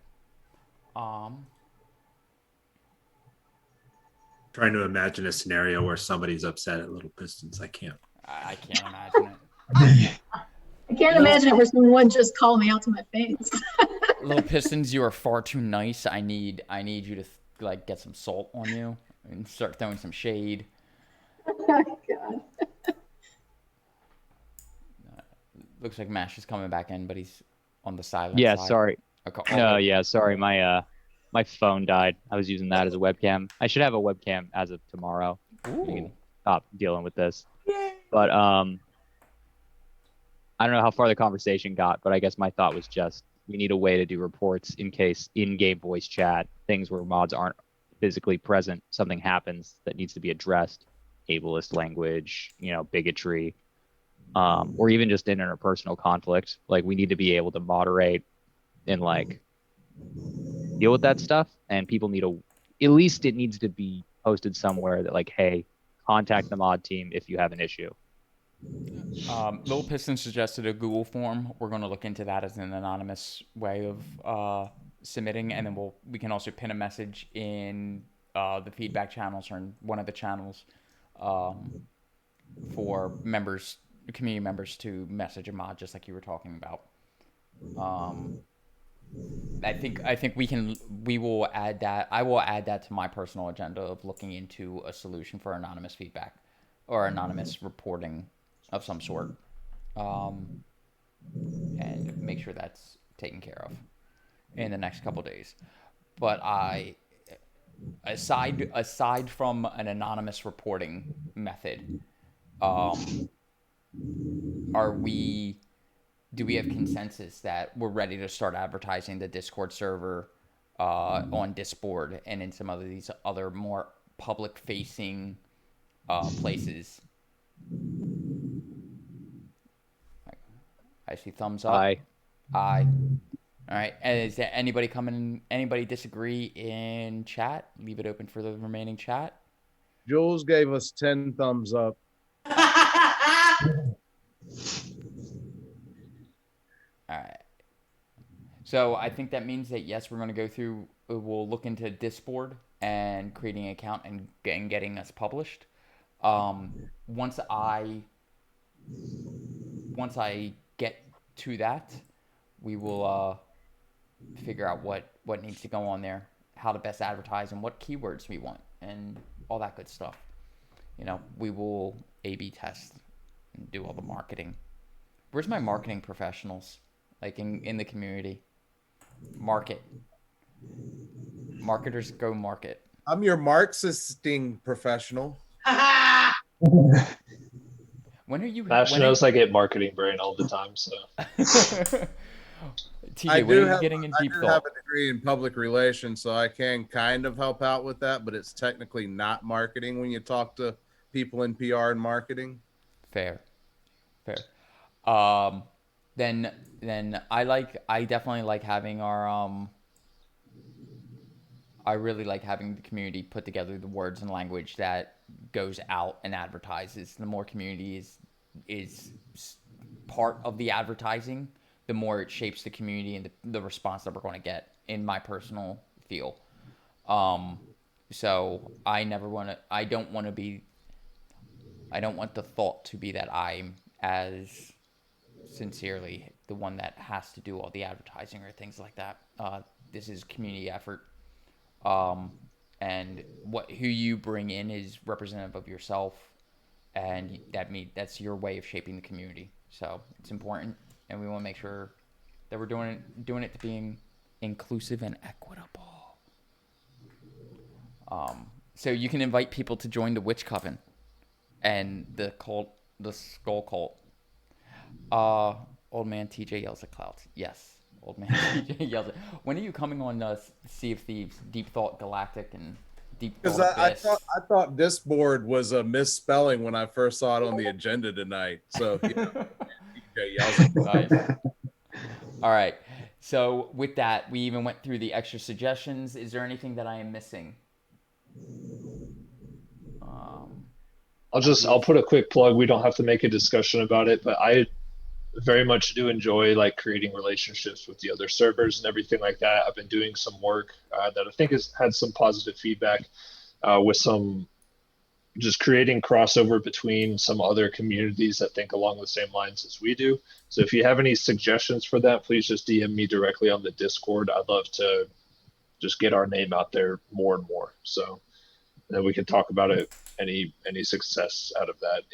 Trying to imagine a scenario where somebody's upset at Little Pistons. I can't imagine it. I can't imagine it where someone just called me out to my face. Little Pistons, you are far too nice. I need you to like get some salt on you and start throwing some shade. Oh my God. Looks like Mash is coming back in, but he's on the silent Yeah, side. sorry. Okay. No, yeah, sorry. My phone died. I was using that as a webcam. I should have a webcam as of tomorrow. Ooh. I can stop dealing with this. But I don't know how far the conversation got, but I guess my thought was just we need a way to do reports in case in-game voice chat, things where mods aren't physically present, something happens that needs to be addressed, ableist language, bigotry, or even just interpersonal conflict. Like we need to be able to moderate and like deal with that stuff. And people need at least it needs to be posted somewhere that like, hey, contact the mod team if you have an issue. Little Piston suggested a Google form. We're going to look into that as an anonymous way of submitting, and then we can also pin a message in the feedback channels or in one of the channels for community members to message a mod, just like you were talking about. I think we will add that. I will add that to my personal agenda of looking into a solution for anonymous feedback or anonymous reporting of some sort, and make sure that's taken care of in the next couple days. But aside from an anonymous reporting method, do we have consensus that we're ready to start advertising the Discord server on Discord and in some of these other more public-facing places? I see thumbs up. Aye. Aye. All right. And is there anybody coming? Anybody disagree in chat? Leave it open for the remaining chat. Jules gave us 10 thumbs up. All right. So I think that means that yes, we're going to go through. We'll look into Discord and creating an account and getting us published. Once I get to that, we will figure out what needs to go on there, how to best advertise, and what keywords we want, and all that good stuff. We will A/B test and do all the marketing. Where's my marketing professionals? Like in the community. Marketers go market. I'm your Marxisting professional. When are you? Nash knows I get marketing brain all the time, so. TJ, when are you getting in deep I thought? have a degree in public relations, so I can kind of help out with that, but it's technically not marketing when you talk to people in PR and marketing. Fair. Then I definitely like having our I really like having the community put together the words and language that goes out and advertises. The more community is part of the advertising, the more it shapes the community and the response that we're going to get, in my personal feel. So I don't want the thought to be that I'm as sincerely the one that has to do all the advertising or things like that. This is community effort. And who you bring in is representative of yourself, and that's your way of shaping the community. So it's important, and we want to make sure that we're doing it to being inclusive and equitable. So you can invite people to join the Witch Coven and the Skull Cult. Old man TJ yells at clouds. Yes. Old man TJ yells at. When are you coming on Sea of Thieves, Deep Thought Galactic, and Deep Thought Because Abyss? I thought this board was a misspelling when I first saw it on the agenda tonight. So TJ yells at clouds. Nice. All right. So with that, we even went through the extra suggestions. Is there anything that I am missing? I'll put a quick plug. We don't have to make a discussion about it, but I very much do enjoy like creating relationships with the other servers and everything like that. I've been doing some work that I think has had some positive feedback with some just creating crossover between some other communities that think along the same lines as we do. So if you have any suggestions for that, please just DM me directly on the Discord. I'd love to just get our name out there more and more. So then we can talk about it, any success out of that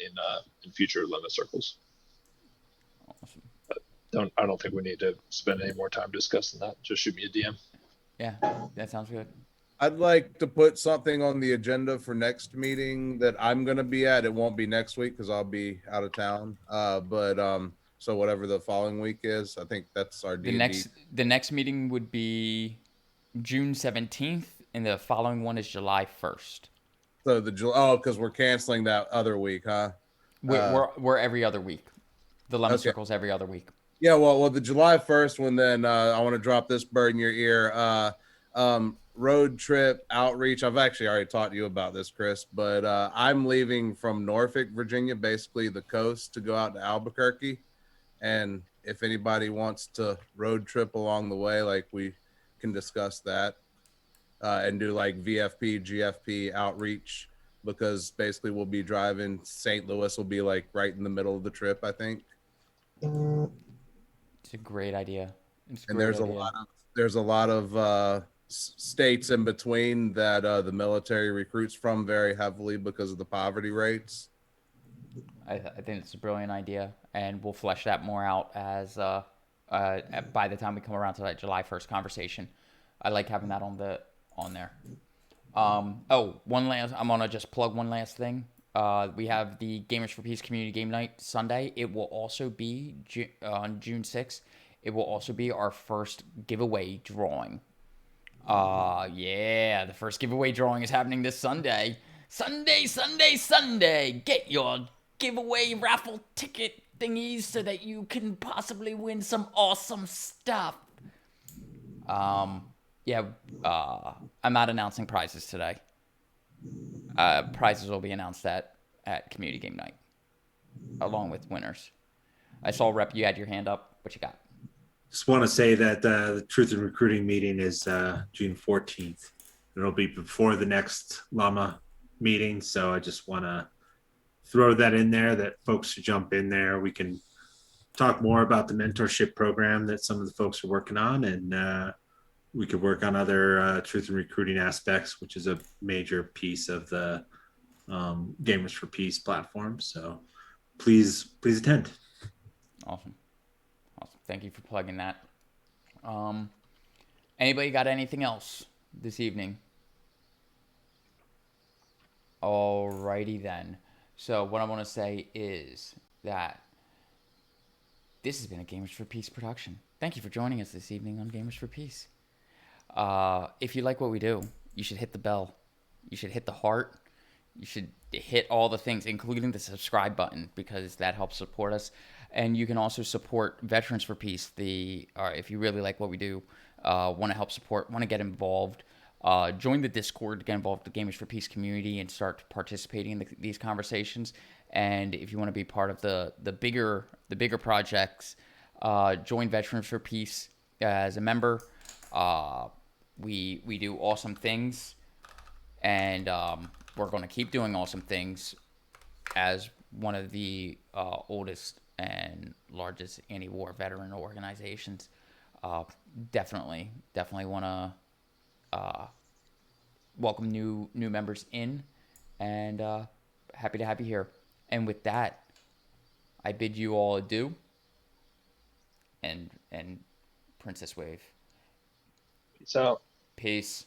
in future Thelema Circles. Awesome. I don't think we need to spend any more time discussing that. Just shoot me a DM. Yeah, that sounds good. I'd like to put something on the agenda for next meeting that I'm going to be at. It won't be next week because I'll be out of town. But So whatever the following week is, I think that's our D&D. The next meeting would be June 17th, and the following one is July 1st. So because we're canceling that other week, huh? We're every other week. The Thelema Okay. Circle's every other week. Yeah, well, the July 1st one, then I want to drop this bird in your ear. Road trip outreach. I've actually already talked to you about this, Chris, but I'm leaving from Norfolk, Virginia, basically the coast, to go out to Albuquerque. And if anybody wants to road trip along the way, like, we can discuss that and do like VFP, GFP outreach, because basically we'll be driving. St. Louis will be like right in the middle of the trip, I think. It's a great idea. And there's a lot of states in between that the military recruits from very heavily because of the poverty rates. I think it's a brilliant idea, and we'll flesh that more out as by the time we come around to that July 1st conversation. I like having that on there. I'm gonna just plug one last thing. We have the Gamers for Peace Community Game Night Sunday. It will also be on June 6th. It will also be our first giveaway drawing. Yeah, the first giveaway drawing is happening this Sunday. Sunday. Get your giveaway raffle ticket thingies so that you can possibly win some awesome stuff. I'm not announcing prizes today. Prizes will be announced at Community Game Night, along with winners. I saw, Rep, you had your hand up. What you got? Just want to say that the Truth in Recruiting meeting is June 14th. It'll be before the next Llama meeting, so I just want to throw that in there, that folks should jump in there. We can talk more about the mentorship program that some of the folks are working on, and we could work on other Truth in Recruiting aspects, which is a major piece of the Gamers for Peace platform. So please attend. Awesome. Thank you for plugging that. Anybody got anything else this evening? Alrighty then. So what I want to say is that this has been a Gamers for Peace production. Thank you for joining us this evening on Gamers for Peace. If you like what we do, you should hit the bell. You should hit the heart. You should hit all the things, including the subscribe button, because that helps support us. And you can also support Veterans for Peace. If you really like what we do, want to help support, want to get involved, join the Discord to get involved with the Gamers for Peace community and start participating in these conversations. And if you want to be part of the bigger projects, join Veterans for Peace as a member. We do awesome things, and we're going to keep doing awesome things as one of the oldest and largest anti-war veteran organizations. Definitely want to welcome new members in, and happy to have you here. And with that, I bid you all adieu, and Princess Wave. Peace out. Peace.